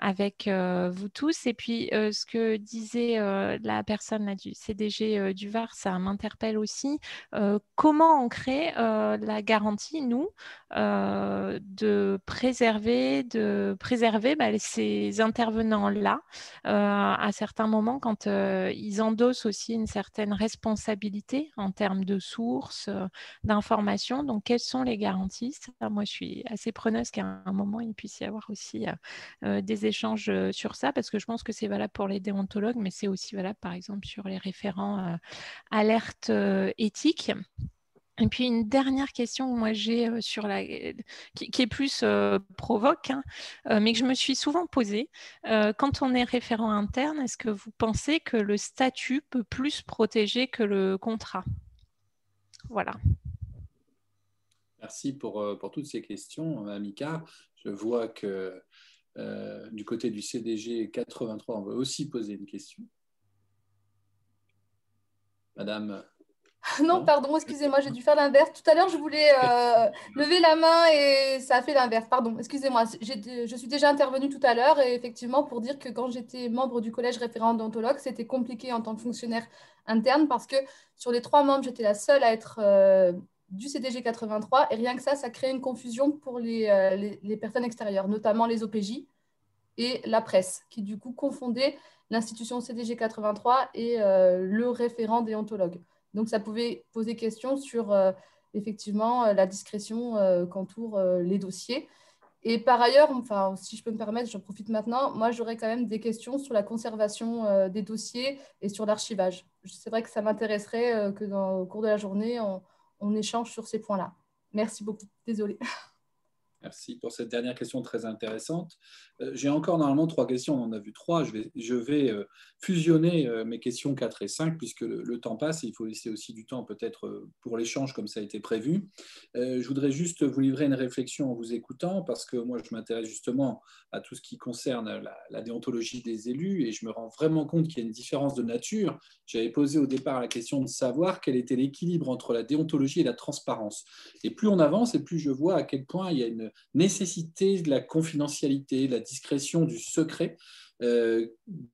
avec vous tous. Et puis, ce que disait la personne là, du CDG du Var, ça m'interpelle aussi. Comment on crée la garantie, nous, de préserver ces intervenants-là à certains moments quand ils endossent aussi une certaine responsabilité en termes de sources, d'informations. Donc, quelles sont les garanties? Ça, moi, je suis assez preneuse qu'à un moment, il puisse y avoir aussi des échanges sur ça, parce que je pense que c'est valable pour les déontologues, mais c'est aussi valable, par exemple, sur les référents alertes éthiques. Et puis une dernière question que moi j'ai qui est plus provoque, hein, mais que je me suis souvent posée. Quand on est référent interne, est-ce que vous pensez que le statut peut plus protéger que le contrat? Voilà. Merci pour toutes ces questions, Amika. Je vois que du côté du CDG 83, on va aussi poser une question. Madame. Non, pardon, excusez-moi, j'ai dû faire l'inverse. Tout à l'heure, je voulais lever la main et ça a fait l'inverse. Pardon, excusez-moi. Je suis déjà intervenue tout à l'heure et effectivement pour dire que quand j'étais membre du collège référent déontologue, c'était compliqué en tant que fonctionnaire interne parce que sur les 3 membres, j'étais la seule à être du CDG 83 et rien que ça crée une confusion pour les personnes extérieures, notamment les OPJ et la presse, qui du coup confondaient l'institution CDG 83 et le référent déontologue. Donc, ça pouvait poser question sur effectivement la discrétion qu'entourent les dossiers. Et par ailleurs, enfin, si je peux me permettre, j'en profite maintenant, moi, j'aurais quand même des questions sur la conservation des dossiers et sur l'archivage. C'est vrai que ça m'intéresserait que au cours de la journée, on échange sur ces points-là. Merci beaucoup. Désolée. Merci pour cette dernière question très intéressante. J'ai encore normalement 3 questions, on en a vu 3. Je vais fusionner mes questions 4 et 5 puisque le temps passe et il faut laisser aussi du temps peut-être pour l'échange comme ça a été prévu. Je voudrais juste vous livrer une réflexion en vous écoutant parce que moi je m'intéresse justement à tout ce qui concerne la déontologie des élus et je me rends vraiment compte qu'il y a une différence de nature. J'avais posé au départ la question de savoir quel était l'équilibre entre la déontologie et la transparence. Et plus on avance et plus je vois à quel point il y a une nécessité de la confidentialité, de la discrétion, du secret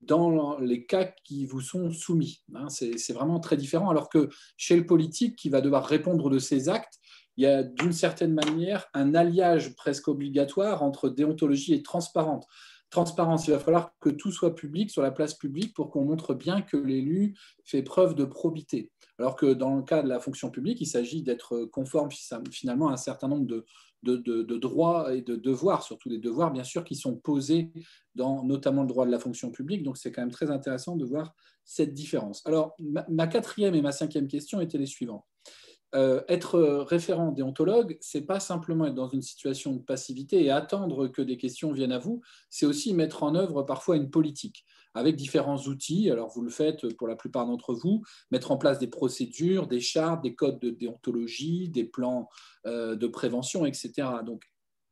dans les cas qui vous sont soumis. C'est vraiment très différent, alors que chez le politique qui va devoir répondre de ses actes, il y a d'une certaine manière un alliage presque obligatoire entre déontologie et transparence. Il va falloir que tout soit public sur la place publique pour qu'on montre bien que l'élu fait preuve de probité. Alors que dans le cas de la fonction publique, il s'agit d'être conforme finalement à un certain nombre de droits et de devoirs, surtout des devoirs bien sûr qui sont posés dans notamment le droit de la fonction publique. Donc c'est quand même très intéressant de voir cette différence. Alors ma 4e et ma 5e question étaient les suivantes. Être référent déontologue, ce n'est pas simplement être dans une situation de passivité et attendre que des questions viennent à vous, c'est aussi mettre en œuvre parfois une politique avec différents outils. Alors vous le faites pour la plupart d'entre vous, mettre en place des procédures, des chartes, des codes de déontologie, des plans de prévention, etc. Donc,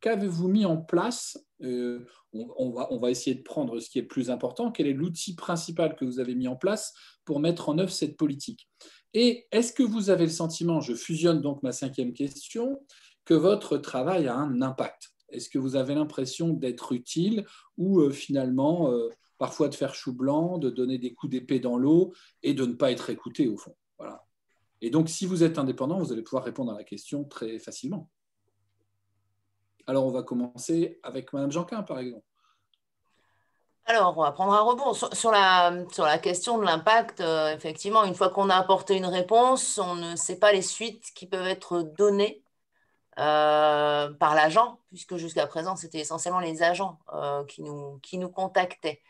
qu'avez-vous mis en place? On va essayer de prendre ce qui est le plus important. Quel est l'outil principal que vous avez mis en place pour mettre en œuvre cette politique? Et est-ce que vous avez le sentiment, je fusionne donc ma 5e question, que votre travail a un impact? Est-ce que vous avez l'impression d'être utile ou finalement parfois de faire chou blanc, de donner des coups d'épée dans l'eau et de ne pas être écouté au fond? Voilà. Et donc, si vous êtes indépendant, vous allez pouvoir répondre à la question très facilement. Alors, on va commencer avec Madame Janquin, par exemple. Alors, on va prendre un rebond. Sur la question de l'impact, effectivement, une fois qu'on a apporté une réponse, on ne sait pas les suites qui peuvent être données par l'agent, puisque jusqu'à présent, c'était essentiellement les agents qui nous contactaient.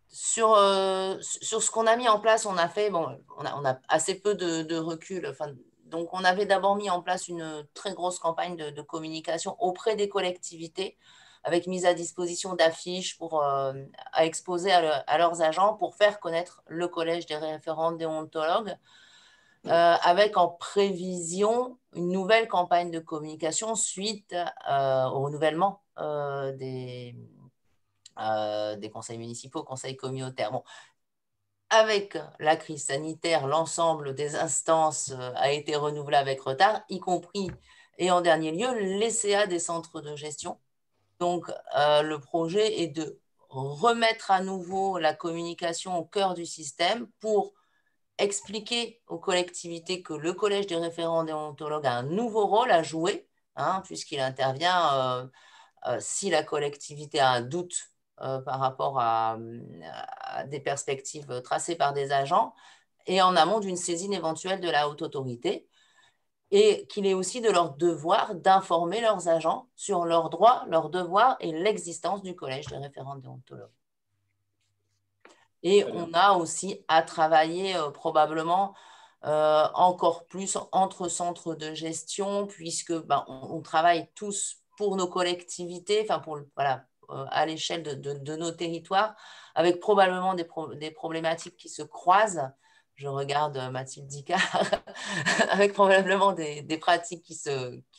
Sur ce qu'on a mis en place, on a assez peu de recul. Donc, on avait d'abord mis en place une très grosse campagne de communication auprès des collectivités, avec mise à disposition d'affiches à exposer à leurs agents pour faire connaître le collège des référents déontologues. avec en prévision une nouvelle campagne de communication suite au renouvellement des conseils municipaux, conseils communautaires. Bon, avec la crise sanitaire, l'ensemble des instances a été renouvelé avec retard, y compris et en dernier lieu les CA des centres de gestion. Donc, le projet est de remettre à nouveau la communication au cœur du système pour expliquer aux collectivités que le Collège des référents déontologues a un nouveau rôle à jouer, hein, puisqu'il intervient si la collectivité a un doute par rapport à des perspectives tracées par des agents, et en amont d'une saisine éventuelle de la haute autorité, et qu'il est aussi de leur devoir d'informer leurs agents sur leurs droits, leurs devoirs et l'existence du Collège des référents déontologues. Et on a aussi à travailler probablement encore plus entre centres de gestion, puisque on travaille tous pour nos collectivités, enfin à l'échelle de nos territoires, avec probablement des problématiques qui se croisent. Je regarde Mathilde Dicard, avec probablement des pratiques qui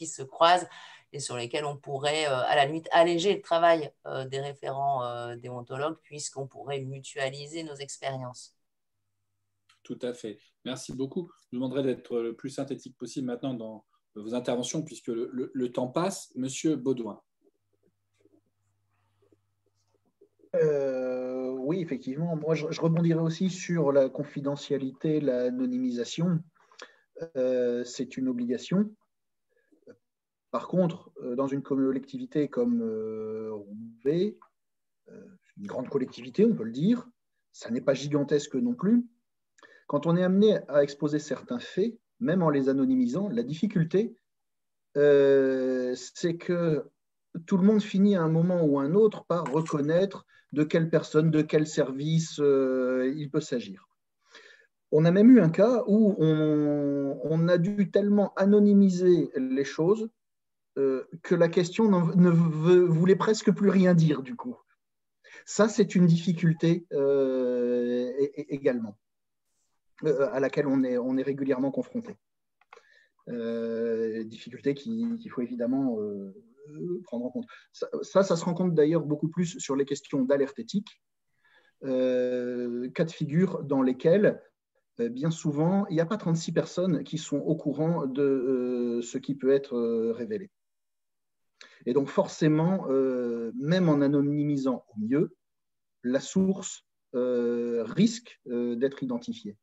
se croisent et sur lesquelles on pourrait, à la limite, alléger le travail des référents déontologues, puisqu'on pourrait mutualiser nos expériences. Tout à fait. Merci beaucoup. Je vous demanderai d'être le plus synthétique possible maintenant dans vos interventions, puisque le temps passe. Monsieur Baudouin. Oui, effectivement. Moi, je rebondirai aussi sur la confidentialité, l'anonymisation. C'est une obligation. Par contre, dans une collectivité comme Roubaix, une grande collectivité, on peut le dire, ça n'est pas gigantesque non plus. Quand on est amené à exposer certains faits, même en les anonymisant, la difficulté, c'est que tout le monde finit à un moment ou à un autre par reconnaître de quelle personne, de quel service il peut s'agir. On a même eu un cas où on a dû tellement anonymiser les choses que la question ne voulait presque plus rien dire du coup. Ça, c'est une difficulté également, à laquelle on est régulièrement confronté. Difficulté qu'il faut évidemment prendre en compte. Ça se rencontre d'ailleurs beaucoup plus sur les questions d'alerte éthique, cas de figure dans lesquels bien souvent, il n'y a pas 36 personnes qui sont au courant de ce qui peut être révélé. Et donc forcément, même en anonymisant au mieux, la source risque d'être identifiée.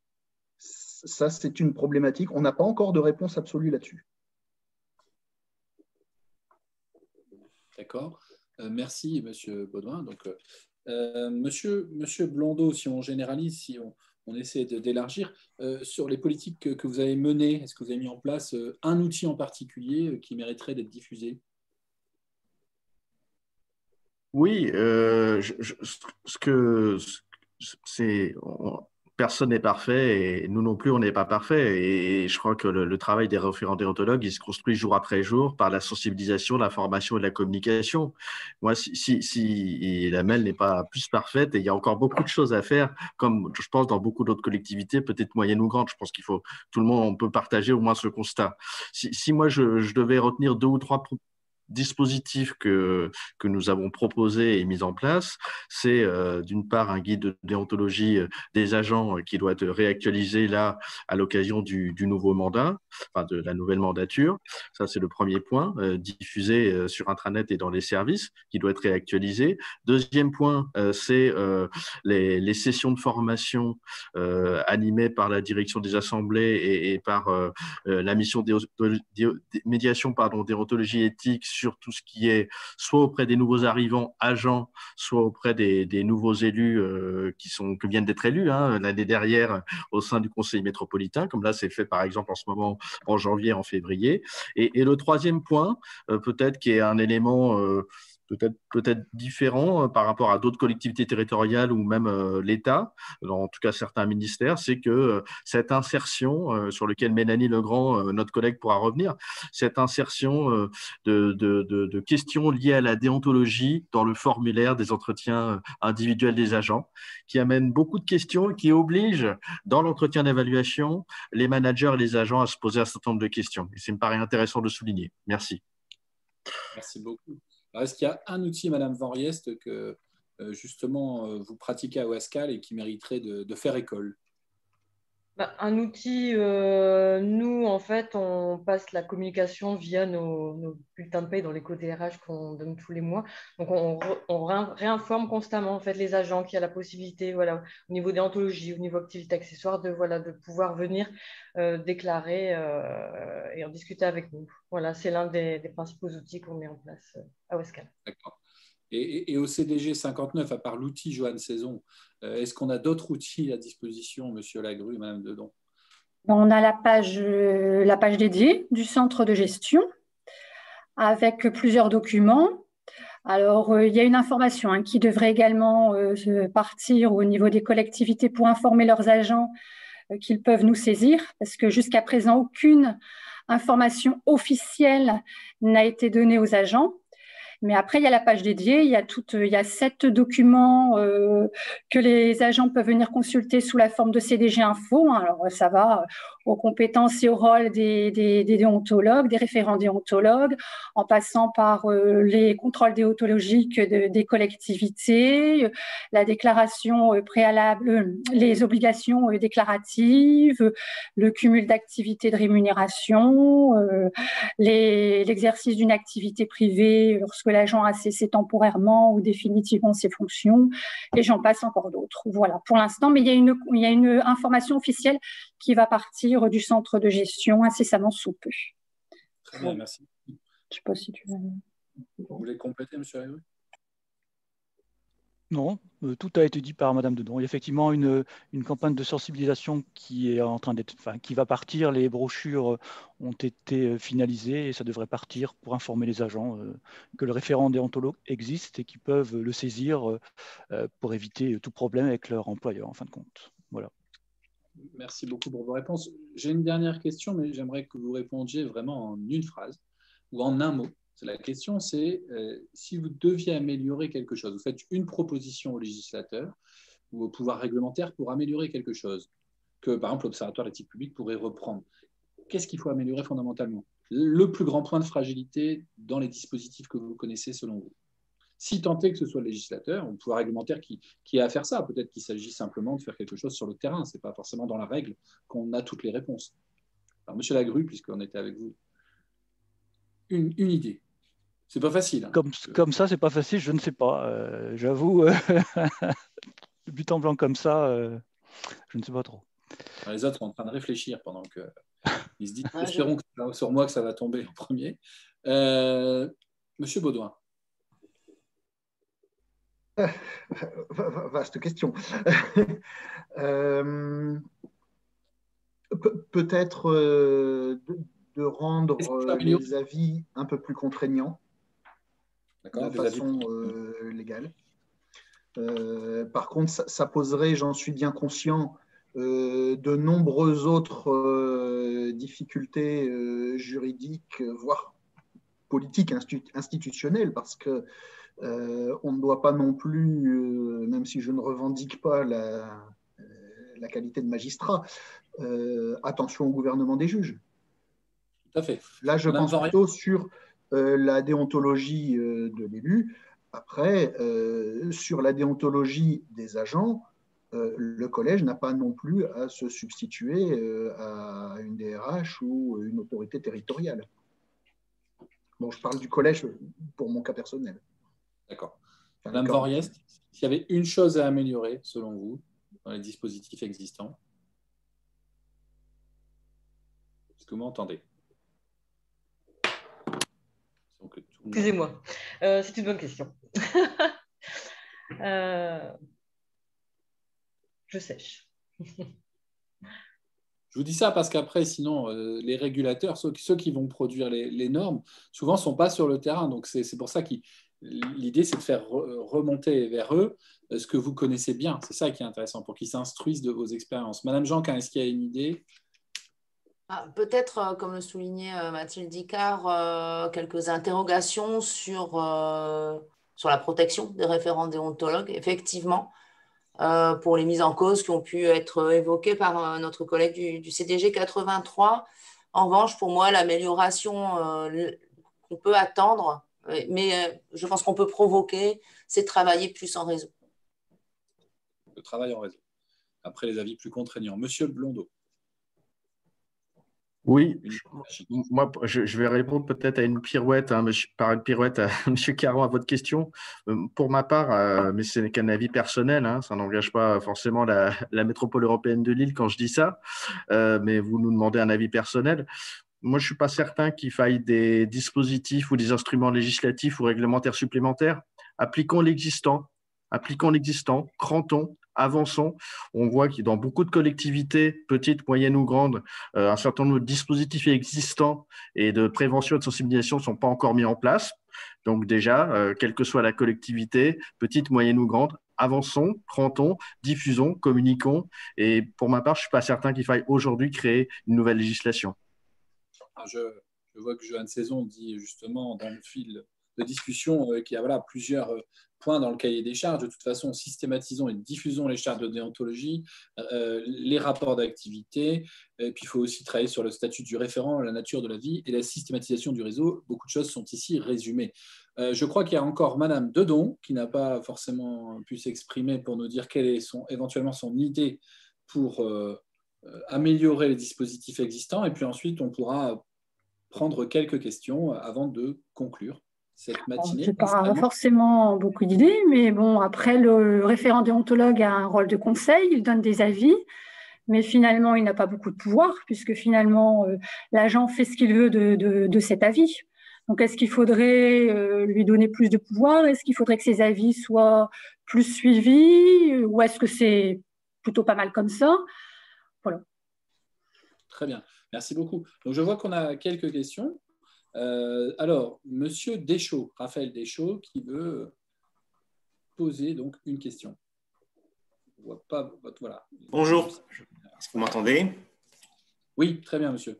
Ça, c'est une problématique. On n'a pas encore de réponse absolue là-dessus. D'accord. Merci, Monsieur Baudouin. Donc, Monsieur Blondeau, si on généralise, si on essaie d'élargir, sur les politiques que vous avez menées, est-ce que vous avez mis en place un outil en particulier qui mériterait d'être diffusé? Oui, personne n'est parfait et nous non plus, on n'est pas parfait. Et je crois que le travail des référents déontologues, il se construit jour après jour par la sensibilisation, la formation et la communication. Moi, si la MEL n'est pas plus parfaite, et il y a encore beaucoup de choses à faire, comme je pense dans beaucoup d'autres collectivités, peut-être moyennes ou grandes, je pense qu'il faut, tout le monde, on peut partager au moins ce constat. Si moi, je devais retenir 2 ou 3 dispositif que nous avons proposé et mis en place, c'est d'une part un guide de déontologie des agents qui doit être réactualisé là à l'occasion du nouveau mandat, enfin de la nouvelle mandature. Ça, c'est le premier point, diffusé sur intranet et dans les services, qui doit être réactualisé. Deuxième point, c'est les sessions de formation animées par la direction des assemblées et par la mission médiation déontologie éthique sur tout ce qui est soit auprès des nouveaux arrivants agents, soit auprès des nouveaux élus qui viennent d'être élus l'année dernière au sein du conseil métropolitain, comme là c'est fait par exemple en ce moment en janvier, en février. Et le troisième point, peut-être qui est un élément peut-être différent par rapport à d'autres collectivités territoriales ou même l'État, en tout cas certains ministères, c'est que cette insertion sur laquelle Mélanie Legrand, notre collègue, pourra revenir, cette insertion de questions liées à la déontologie dans le formulaire des entretiens individuels des agents, qui amène beaucoup de questions et qui oblige, dans l'entretien d'évaluation, les managers et les agents à se poser un certain nombre de questions. Et ça me paraît intéressant de souligner. Merci. Merci beaucoup. Alors, est-ce qu'il y a un outil, Madame Van Riest, que justement vous pratiquez à Ouascal et qui mériterait de faire école? Un outil, nous, en fait, on passe la communication via nos bulletins de paie dans les codes RH qu'on donne tous les mois. Donc, on réinforme constamment en fait, les agents qui a la possibilité, voilà, au niveau déontologie, au niveau activité accessoire, de pouvoir venir déclarer et en discuter avec nous. Voilà, c'est l'un des principaux outils qu'on met en place à Ouascal. D'accord. Et au CDG 59, à part l'outil Joanne Saison, est-ce qu'on a d'autres outils à disposition, Monsieur Lagru, Madame Dedon? On a la page dédiée du centre de gestion avec plusieurs documents. Alors, il y a une information qui devrait également partir au niveau des collectivités pour informer leurs agents qu'ils peuvent nous saisir, parce que jusqu'à présent, aucune information officielle n'a été donnée aux agents. Mais après, il y a la page dédiée, il y a 7 documents que les agents peuvent venir consulter sous la forme de CDG Info. Alors, ça va aux compétences et au rôle des déontologues, des référents déontologues, en passant par les contrôles déontologiques des collectivités, la déclaration préalable, les obligations déclaratives, le cumul d'activités de rémunération, l'exercice d'une activité privée lorsque l'agent a cessé temporairement ou définitivement ses fonctions, et j'en passe encore d'autres. Voilà, pour l'instant, mais il y a une information officielle qui va partir du centre de gestion incessamment sous peu. Très bien, merci. Je ne sais pas si tu veux... Vous voulez compléter, Monsieur Lagru? Non, tout a été dit par Madame Dedon. Il y a effectivement une campagne de sensibilisation qui est en train d'être, qui va partir. Les brochures ont été finalisées et ça devrait partir pour informer les agents que le référent déontologue existe et qu'ils peuvent le saisir pour éviter tout problème avec leur employeur en fin de compte. Voilà. Merci beaucoup pour vos réponses. J'ai une dernière question, mais j'aimerais que vous répondiez vraiment en une phrase ou en un mot. La question, c'est si vous deviez améliorer quelque chose, vous faites une proposition au législateur ou au pouvoir réglementaire pour améliorer quelque chose que, par exemple, l'Observatoire de l'éthique publique pourrait reprendre. Qu'est-ce qu'il faut améliorer fondamentalement? Le plus grand point de fragilité dans les dispositifs que vous connaissez selon vous? Si tant est que ce soit le législateur ou le pouvoir réglementaire qui ait à faire ça, peut-être qu'il s'agit simplement de faire quelque chose sur le terrain. Ce n'est pas forcément dans la règle qu'on a toutes les réponses. Alors, Monsieur Lagru, puisqu'on était avec vous, une idée. C'est pas facile. Hein. Comme ça, c'est pas facile, je ne sais pas. J'avoue, de but en blanc comme ça, je ne sais pas trop. Alors, les autres sont en train de réfléchir pendant qu'ils se disent espérons que c'est sur moi que ça va tomber en premier. Monsieur Baudouin. Vaste question. Peut-être de rendre les avis un peu plus contraignants de façon légale. Par contre, ça poserait, j'en suis bien conscient, de nombreuses autres difficultés juridiques, voire politiques, institutionnelles, parce que on ne doit pas non plus, même si je ne revendique pas la qualité de magistrat, attention au gouvernement des juges. Tout à fait. Là, je pense plutôt sur la déontologie de l'élu. Après, sur la déontologie des agents, le collège n'a pas non plus à se substituer à une DRH ou une autorité territoriale. Bon, je parle du collège pour mon cas personnel. D'accord. Madame Van Riest, s'il y avait une chose à améliorer, selon vous, dans les dispositifs existants, est-ce que vous m'entendez? Excusez-moi, c'est une bonne question. Je sèche. Je vous dis ça parce qu'après, sinon, les régulateurs, ceux qui vont produire les normes, souvent ne sont pas sur le terrain. Donc, c'est pour ça que l'idée, c'est de faire remonter vers eux ce que vous connaissez bien. C'est ça qui est intéressant, pour qu'ils s'instruisent de vos expériences. Madame Janquin, est-ce qu'il y a une idée? Peut-être, comme le soulignait Mathilde Icard, quelques interrogations sur la protection des référents déontologues, effectivement, pour les mises en cause qui ont pu être évoquées par notre collègue du CDG 83. En revanche, pour moi, l'amélioration qu'on peut attendre, mais je pense qu'on peut provoquer, c'est de travailler plus en réseau. Le travail en réseau. Après les avis plus contraignants. Monsieur Blondeau. Oui, moi, je vais répondre peut-être à une pirouette, par une pirouette à M. Caron, à votre question. Pour ma part, mais ce n'est qu'un avis personnel, ça n'engage pas forcément la métropole européenne de Lille quand je dis ça, mais vous nous demandez un avis personnel. Moi, je ne suis pas certain qu'il faille des dispositifs ou des instruments législatifs ou réglementaires supplémentaires. Appliquons l'existant, crantons, avançons. On voit que dans beaucoup de collectivités, petites, moyennes ou grandes, un certain nombre de dispositifs existants et de prévention et de sensibilisation ne sont pas encore mis en place. Donc déjà, quelle que soit la collectivité, petite, moyenne ou grande, avançons, crantons, diffusons, communiquons. Et pour ma part, je ne suis pas certain qu'il faille aujourd'hui créer une nouvelle législation. Je vois que Johan Saison dit justement dans le fil de discussion qu'il y a plusieurs points dans le cahier des charges. De toute façon, systématisons et diffusons les chartes de déontologie, les rapports d'activité. Et puis, il faut aussi travailler sur le statut du référent, la nature de la vie et la systématisation du réseau. Beaucoup de choses sont ici résumées. Je crois qu'il y a encore Madame Dedon qui n'a pas forcément pu s'exprimer pour nous dire quelle est éventuellement son idée pour améliorer les dispositifs existants. Et puis ensuite, on pourra prendre quelques questions avant de conclure cette matinée. Je n'ai pas forcément beaucoup d'idées, mais bon, après, le référent déontologue a un rôle de conseil, il donne des avis, mais finalement, il n'a pas beaucoup de pouvoir, puisque finalement, l'agent fait ce qu'il veut de cet avis. Donc, est-ce qu'il faudrait lui donner plus de pouvoir? Est-ce qu'il faudrait que ses avis soient plus suivis? Ou est-ce que c'est plutôt pas mal comme ça? Voilà. Très bien, merci beaucoup. Donc, je vois qu'on a quelques questions. Alors, Monsieur Deschaux, Raphaël Deschaux, qui veut poser donc une question. Je ne vois pas votre... Voilà. Bonjour, est-ce que vous m'entendez? Oui, très bien, monsieur.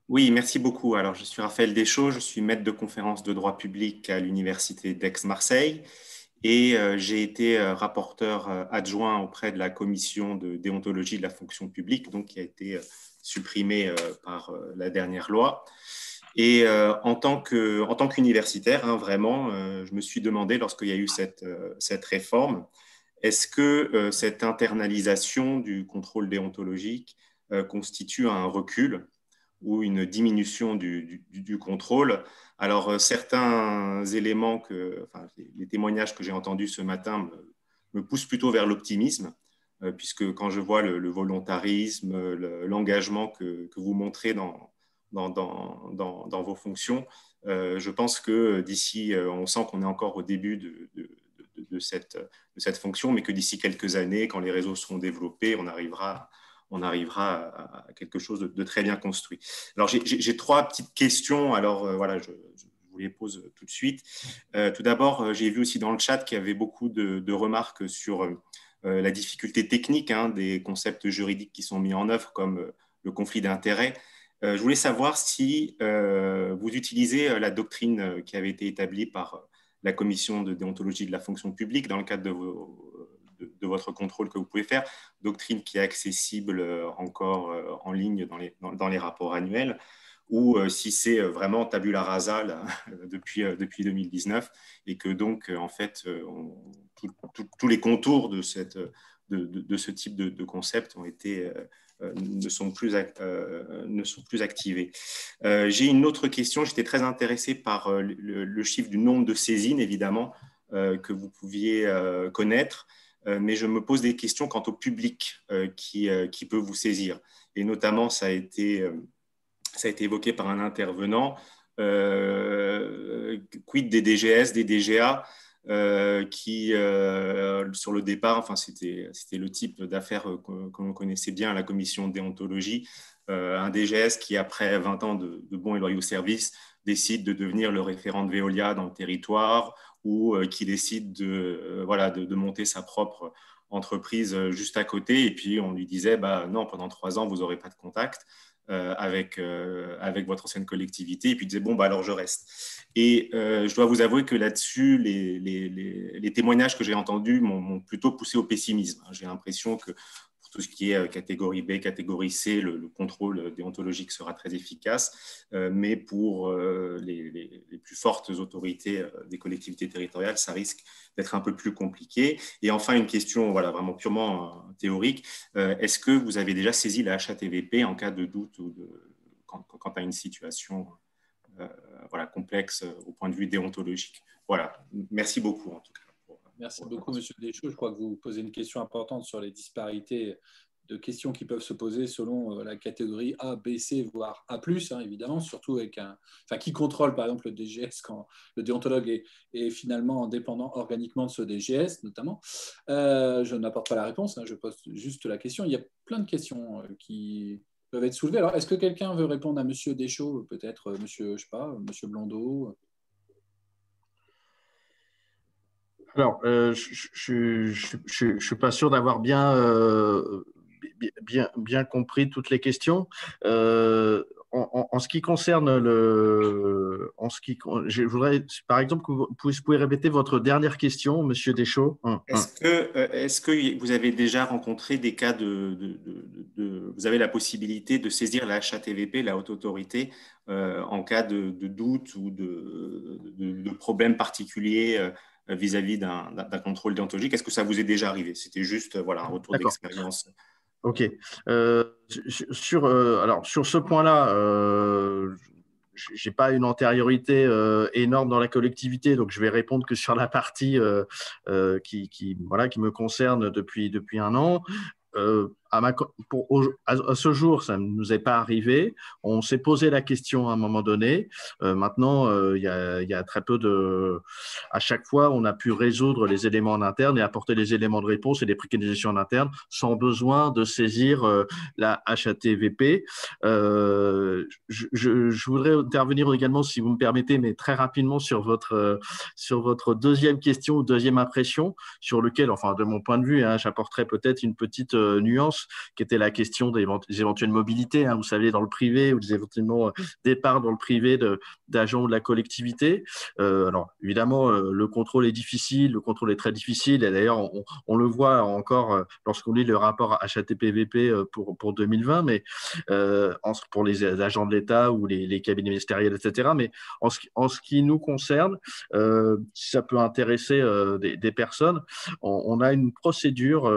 Oui, merci beaucoup. Alors, je suis Raphaël Deschaux, je suis maître de conférence de droit public à l'Université d'Aix-Marseille et j'ai été rapporteur adjoint auprès de la commission de déontologie de la fonction publique, donc qui a été supprimée par la dernière loi. Et en tant qu'universitaire, vraiment, je me suis demandé, lorsqu'il y a eu cette réforme, est-ce que cette internalisation du contrôle déontologique constitue un recul ou une diminution du contrôle? Alors, certains éléments, les témoignages que j'ai entendus ce matin me poussent plutôt vers l'optimisme, puisque quand je vois le volontarisme, l'engagement que vous montrez dans vos fonctions, je pense que d'ici, on sent qu'on est encore au début de cette fonction, mais que d'ici quelques années, quand les réseaux seront développés, on arrivera à quelque chose de très bien construit. Alors, j'ai trois petites questions. Alors, voilà, je vous les pose tout de suite. Tout d'abord, j'ai vu aussi dans le chat qu'il y avait beaucoup de remarques sur la difficulté technique des concepts juridiques qui sont mis en œuvre, comme le conflit d'intérêts. Je voulais savoir si vous utilisez la doctrine qui avait été établie par la commission de déontologie de la fonction publique dans le cadre de votre contrôle que vous pouvez faire, doctrine qui est accessible encore en ligne dans les rapports annuels, ou si c'est vraiment tabula rasa là, depuis 2019 et que donc en fait tous les contours de ce type de concept ont été ne sont plus activés. J'ai une autre question. J'étais très intéressé par le chiffre du nombre de saisines, évidemment, que vous pouviez connaître, mais je me pose des questions quant au public qui peut vous saisir. Et notamment, ça a été évoqué par un intervenant, quid des DGS, des DGA. qui, sur le départ, enfin, c'était le type d'affaire que l'on connaissait bien à la commission de déontologie, un DGS qui, après 20 ans de bons et loyaux services, décide de devenir le référent de Veolia dans le territoire ou qui décide de monter sa propre entreprise juste à côté. Et puis, on lui disait, non, pendant 3 ans, vous n'aurez pas de contact avec votre ancienne collectivité. Et puis, il disait, bon, alors je reste. Et je dois vous avouer que là-dessus, les témoignages que j'ai entendus m'ont plutôt poussé au pessimisme. J'ai l'impression que pour tout ce qui est catégorie B, catégorie C, le contrôle déontologique sera très efficace, mais pour les plus fortes autorités des collectivités territoriales, ça risque d'être un peu plus compliqué. Et enfin, une question vraiment purement théorique, est-ce que vous avez déjà saisi la HATVP en cas de doute ou quant à une situation complexe au point de vue déontologique? Voilà, merci beaucoup en tout cas. Merci beaucoup, Monsieur Deschaux. Je crois que vous posez une question importante sur les disparités de questions qui peuvent se poser selon la catégorie A, B, C, voire A+, évidemment, surtout avec qui contrôle par exemple le DGS quand le déontologue est finalement dépendant organiquement de ce DGS, notamment. Je n'apporte pas la réponse, je pose juste la question. Il y a plein de questions qui peuvent être soulevées. Alors, est-ce que quelqu'un veut répondre à Monsieur Deschaux, peut-être Monsieur Blondeau? Alors, je ne suis pas sûr d'avoir bien compris toutes les questions. En ce qui concerne je voudrais, par exemple, que vous pouvez répéter votre dernière question, Monsieur Deschaux. Est-ce que vous avez déjà rencontré des cas vous avez la possibilité de saisir la HATVP, la haute autorité, en cas de doute ou de problème particulier vis-à-vis d'un contrôle déontologique? Est-ce que ça vous est déjà arrivé? C'était juste un retour d'expérience. Ok. Sur ce point-là, je n'ai pas une antériorité énorme dans la collectivité, donc je vais répondre que sur la partie qui me concerne depuis 1 an. À ce jour, ça ne nous est pas arrivé. On s'est posé la question à un moment donné. Maintenant, il y a très peu à chaque fois, on a pu résoudre les éléments en interne et apporter les éléments de réponse et les préconisations en interne sans besoin de saisir la HATVP. Je voudrais intervenir également, si vous me permettez, mais très rapidement sur votre deuxième question ou deuxième impression, sur lequel, enfin, de mon point de vue, j'apporterai peut-être une petite nuance, qui était la question des éventuelles mobilités, vous savez, dans le privé, ou des éventuellement départs dans le privé d'agents de la collectivité. Alors, évidemment, le contrôle est difficile, le contrôle est très difficile, et d'ailleurs, on le voit encore lorsqu'on lit le rapport HATVP pour 2020, mais pour les agents de l'État ou les cabinets ministériels, etc. Mais en ce qui nous concerne, si ça peut intéresser des personnes, on a une procédure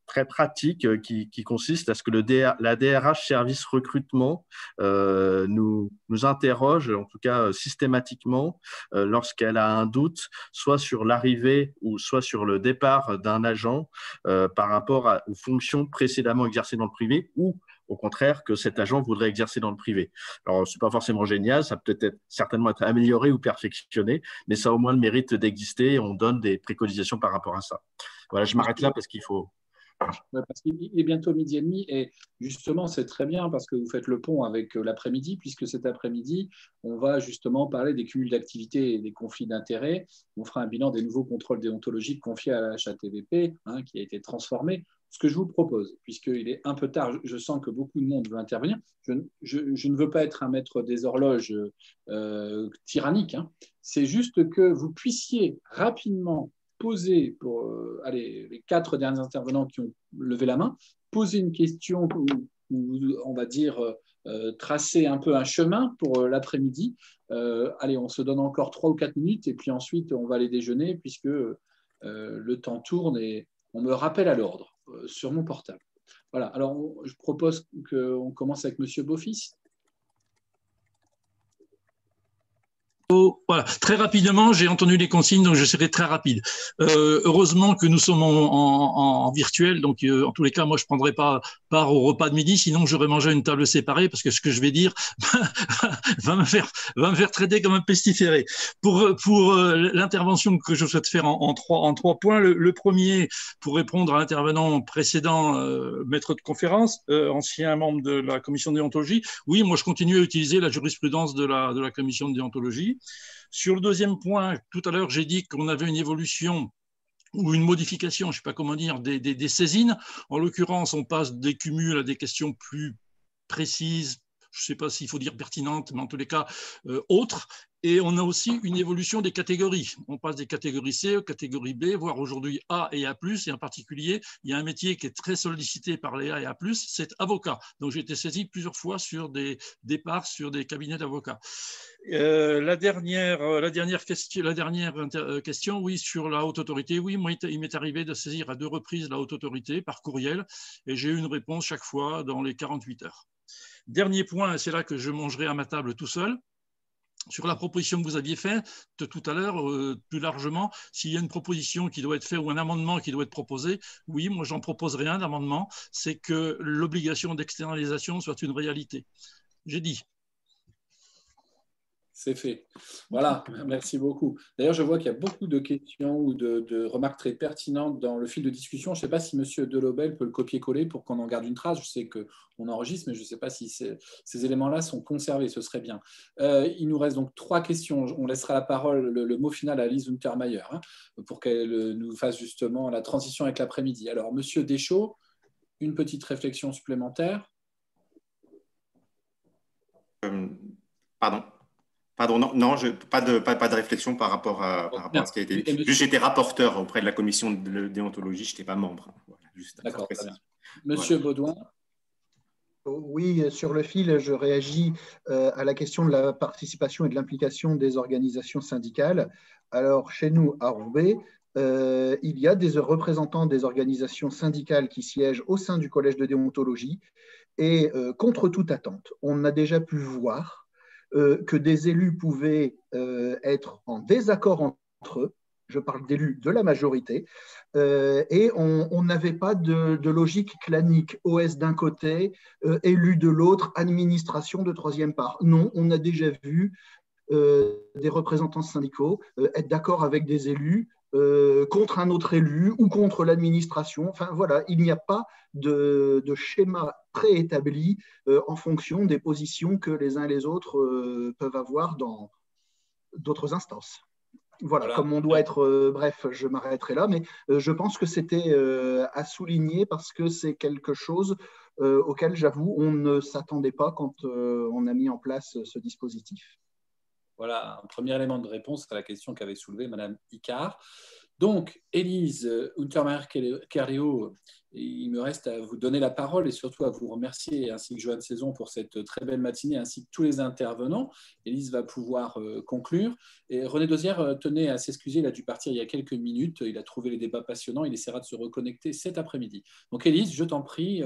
très pratique qui consiste à ce que la DRH service recrutement nous interroge, en tout cas systématiquement, lorsqu'elle a un doute, soit sur l'arrivée ou soit sur le départ d'un agent par rapport aux fonctions précédemment exercées dans le privé, ou au contraire que cet agent voudrait exercer dans le privé. Alors, ce n'est pas forcément génial, ça peut certainement être amélioré ou perfectionné, mais ça a au moins le mérite d'exister et on donne des préconisations par rapport à ça. Voilà, je m'arrête là parce qu'il faut… Parce qu'il est bientôt 12h30 et justement c'est très bien parce que vous faites le pont avec l'après-midi, puisque cet après-midi on va justement parler des cumuls d'activités et des conflits d'intérêts. On fera un bilan des nouveaux contrôles déontologiques confiés à la HATVP qui a été transformé. Ce que je vous propose, puisqu'il est un peu tard, je sens que beaucoup de monde veut intervenir, je ne veux pas être un maître des horloges tyrannique, c'est juste que vous puissiez rapidement poser pour les 4 derniers intervenants qui ont levé la main, poser une question ou on va dire tracer un peu un chemin pour l'après-midi. On se donne encore 3 ou 4 minutes et puis ensuite on va aller déjeuner puisque le temps tourne et on me rappelle à l'ordre sur mon portable. Voilà, alors je propose qu'on commence avec Monsieur Beaufils. Voilà, très rapidement, j'ai entendu les consignes, donc je serai très rapide. Heureusement que nous sommes en virtuel, donc en tous les cas, moi, je ne prendrai pas part au repas de midi, sinon j'aurais mangé à une table séparée, parce que ce que je vais dire va me faire traiter comme un pestiféré. Pour l'intervention que je souhaite faire en trois points, le premier, pour répondre à l'intervenant précédent, maître de conférence, ancien membre de la commission de déontologie, oui, moi, je continue à utiliser la jurisprudence de la commission de déontologie. Sur le deuxième point, tout à l'heure, j'ai dit qu'on avait une évolution ou une modification, je ne sais pas comment dire, des saisines. En l'occurrence, on passe des cumuls à des questions plus précises, je ne sais pas s'il faut dire pertinentes, mais en tous les cas, autres. Et on a aussi une évolution des catégories. On passe des catégories C aux catégories B, voire aujourd'hui A et A+. Et en particulier, il y a un métier qui est très sollicité par les A et A+, c'est avocat. Donc, j'ai été saisi plusieurs fois sur des départs sur des cabinets d'avocats. La dernière question, oui, sur la haute autorité. Oui, moi, il m'est arrivé de saisir à 2 reprises la haute autorité par courriel et j'ai eu une réponse chaque fois dans les 48 heures. Dernier point, c'est là que je mangerai à ma table tout seul. Sur la proposition que vous aviez faite tout à l'heure, plus largement, s'il y a une proposition qui doit être faite ou un amendement qui doit être proposé, oui, moi, j'en proposerai un d'amendement, c'est que l'obligation d'externalisation soit une réalité. J'ai dit. C'est fait. Voilà, merci beaucoup. D'ailleurs, je vois qu'il y a beaucoup de questions ou de remarques très pertinentes dans le fil de discussion. Je ne sais pas si M. Delobel peut le copier-coller pour qu'on en garde une trace. Je sais qu'on enregistre, mais je ne sais pas si ces éléments-là sont conservés. Ce serait bien. Il nous reste donc 3 questions. On laissera la parole, le mot final à Lise Untermaier, pour qu'elle nous fasse justement la transition avec l'après-midi. Alors, M. Deschaux, une petite réflexion supplémentaire. Pardon, non, pas de réflexion par rapport à ce qui a été dit. Juste, j'étais rapporteur auprès de la commission de déontologie, je n'étais pas membre. Voilà, d'accord, très bien. Monsieur Baudouin. Oui, sur le fil, je réagis à la question de la participation et de l'implication des organisations syndicales. Alors, chez nous, à Roubaix, il y a des représentants des organisations syndicales qui siègent au sein du collège de déontologie et contre toute attente, on a déjà pu voir que des élus pouvaient être en désaccord entre eux, je parle d'élus de la majorité, et on n'avait pas de logique clanique, OS d'un côté, élus de l'autre, administration de troisième part. Non, on a déjà vu des représentants syndicaux être d'accord avec des élus contre un autre élu ou contre l'administration. Enfin voilà, il n'y a pas de schéma préétabli en fonction des positions que les uns et les autres peuvent avoir dans d'autres instances. Voilà, comme on doit être bref, je m'arrêterai là, mais je pense que c'était à souligner parce que c'est quelque chose auquel, j'avoue, on ne s'attendait pas quand on a mis en place ce dispositif. Voilà un premier élément de réponse à la question qu'avait soulevée Mme Icard. Donc, Élise Untermaier-Carriot, il me reste à vous donner la parole et surtout à vous remercier, ainsi que Joanne Saison, pour cette très belle matinée, ainsi que tous les intervenants. Élise va pouvoir conclure. Et René Dosière tenait à s'excuser, il a dû partir il y a quelques minutes, il a trouvé les débats passionnants, il essaiera de se reconnecter cet après-midi. Donc, Élise, je t'en prie,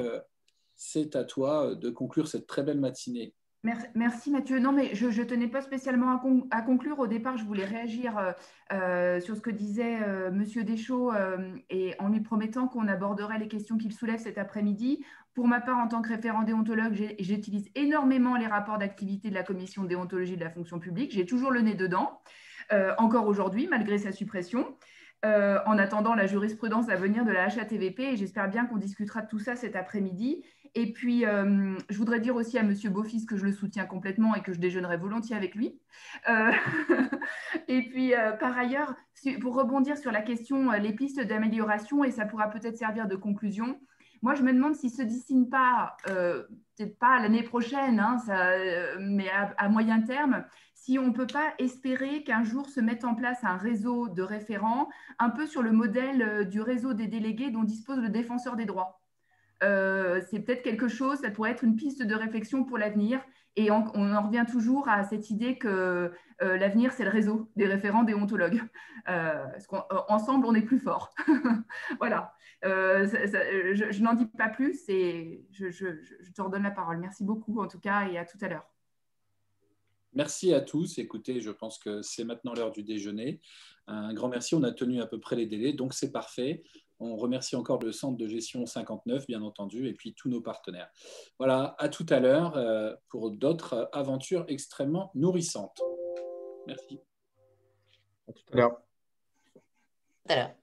c'est à toi de conclure cette très belle matinée. Merci Mathieu. Non, mais je ne tenais pas spécialement à conclure. Au départ, je voulais réagir sur ce que disait Monsieur Deschaux et en lui promettant qu'on aborderait les questions qu'il soulève cet après-midi. Pour ma part, en tant que référent déontologue, j'utilise énormément les rapports d'activité de la commission de déontologie de la fonction publique. J'ai toujours le nez dedans, encore aujourd'hui, malgré sa suppression. En attendant la jurisprudence à venir de la HATVP, et j'espère bien qu'on discutera de tout ça cet après-midi. Et puis, je voudrais dire aussi à M. Beaufils que je le soutiens complètement et que je déjeunerai volontiers avec lui. Et puis, par ailleurs, pour rebondir sur la question, les pistes d'amélioration, et ça pourra peut-être servir de conclusion, moi, je me demande s'il ne se dessine pas, peut-être pas l'année prochaine, mais à moyen terme, si on ne peut pas espérer qu'un jour se mette en place un réseau de référents, un peu sur le modèle du réseau des délégués dont dispose le défenseur des droits. C'est peut-être quelque chose, ça pourrait être une piste de réflexion pour l'avenir. Et on en revient toujours à cette idée que l'avenir, c'est le réseau des référents déontologues. Parce qu'ensemble, on est plus fort. Voilà. Je n'en dis pas plus et je te redonne la parole. Merci beaucoup en tout cas et à tout à l'heure. Merci à tous. Écoutez, je pense que c'est maintenant l'heure du déjeuner. Un grand merci. On a tenu à peu près les délais, donc c'est parfait. On remercie encore le centre de gestion 59, bien entendu, et puis tous nos partenaires. Voilà, à tout à l'heure pour d'autres aventures extrêmement nourrissantes. Merci. À tout à l'heure. Tout à l'heure.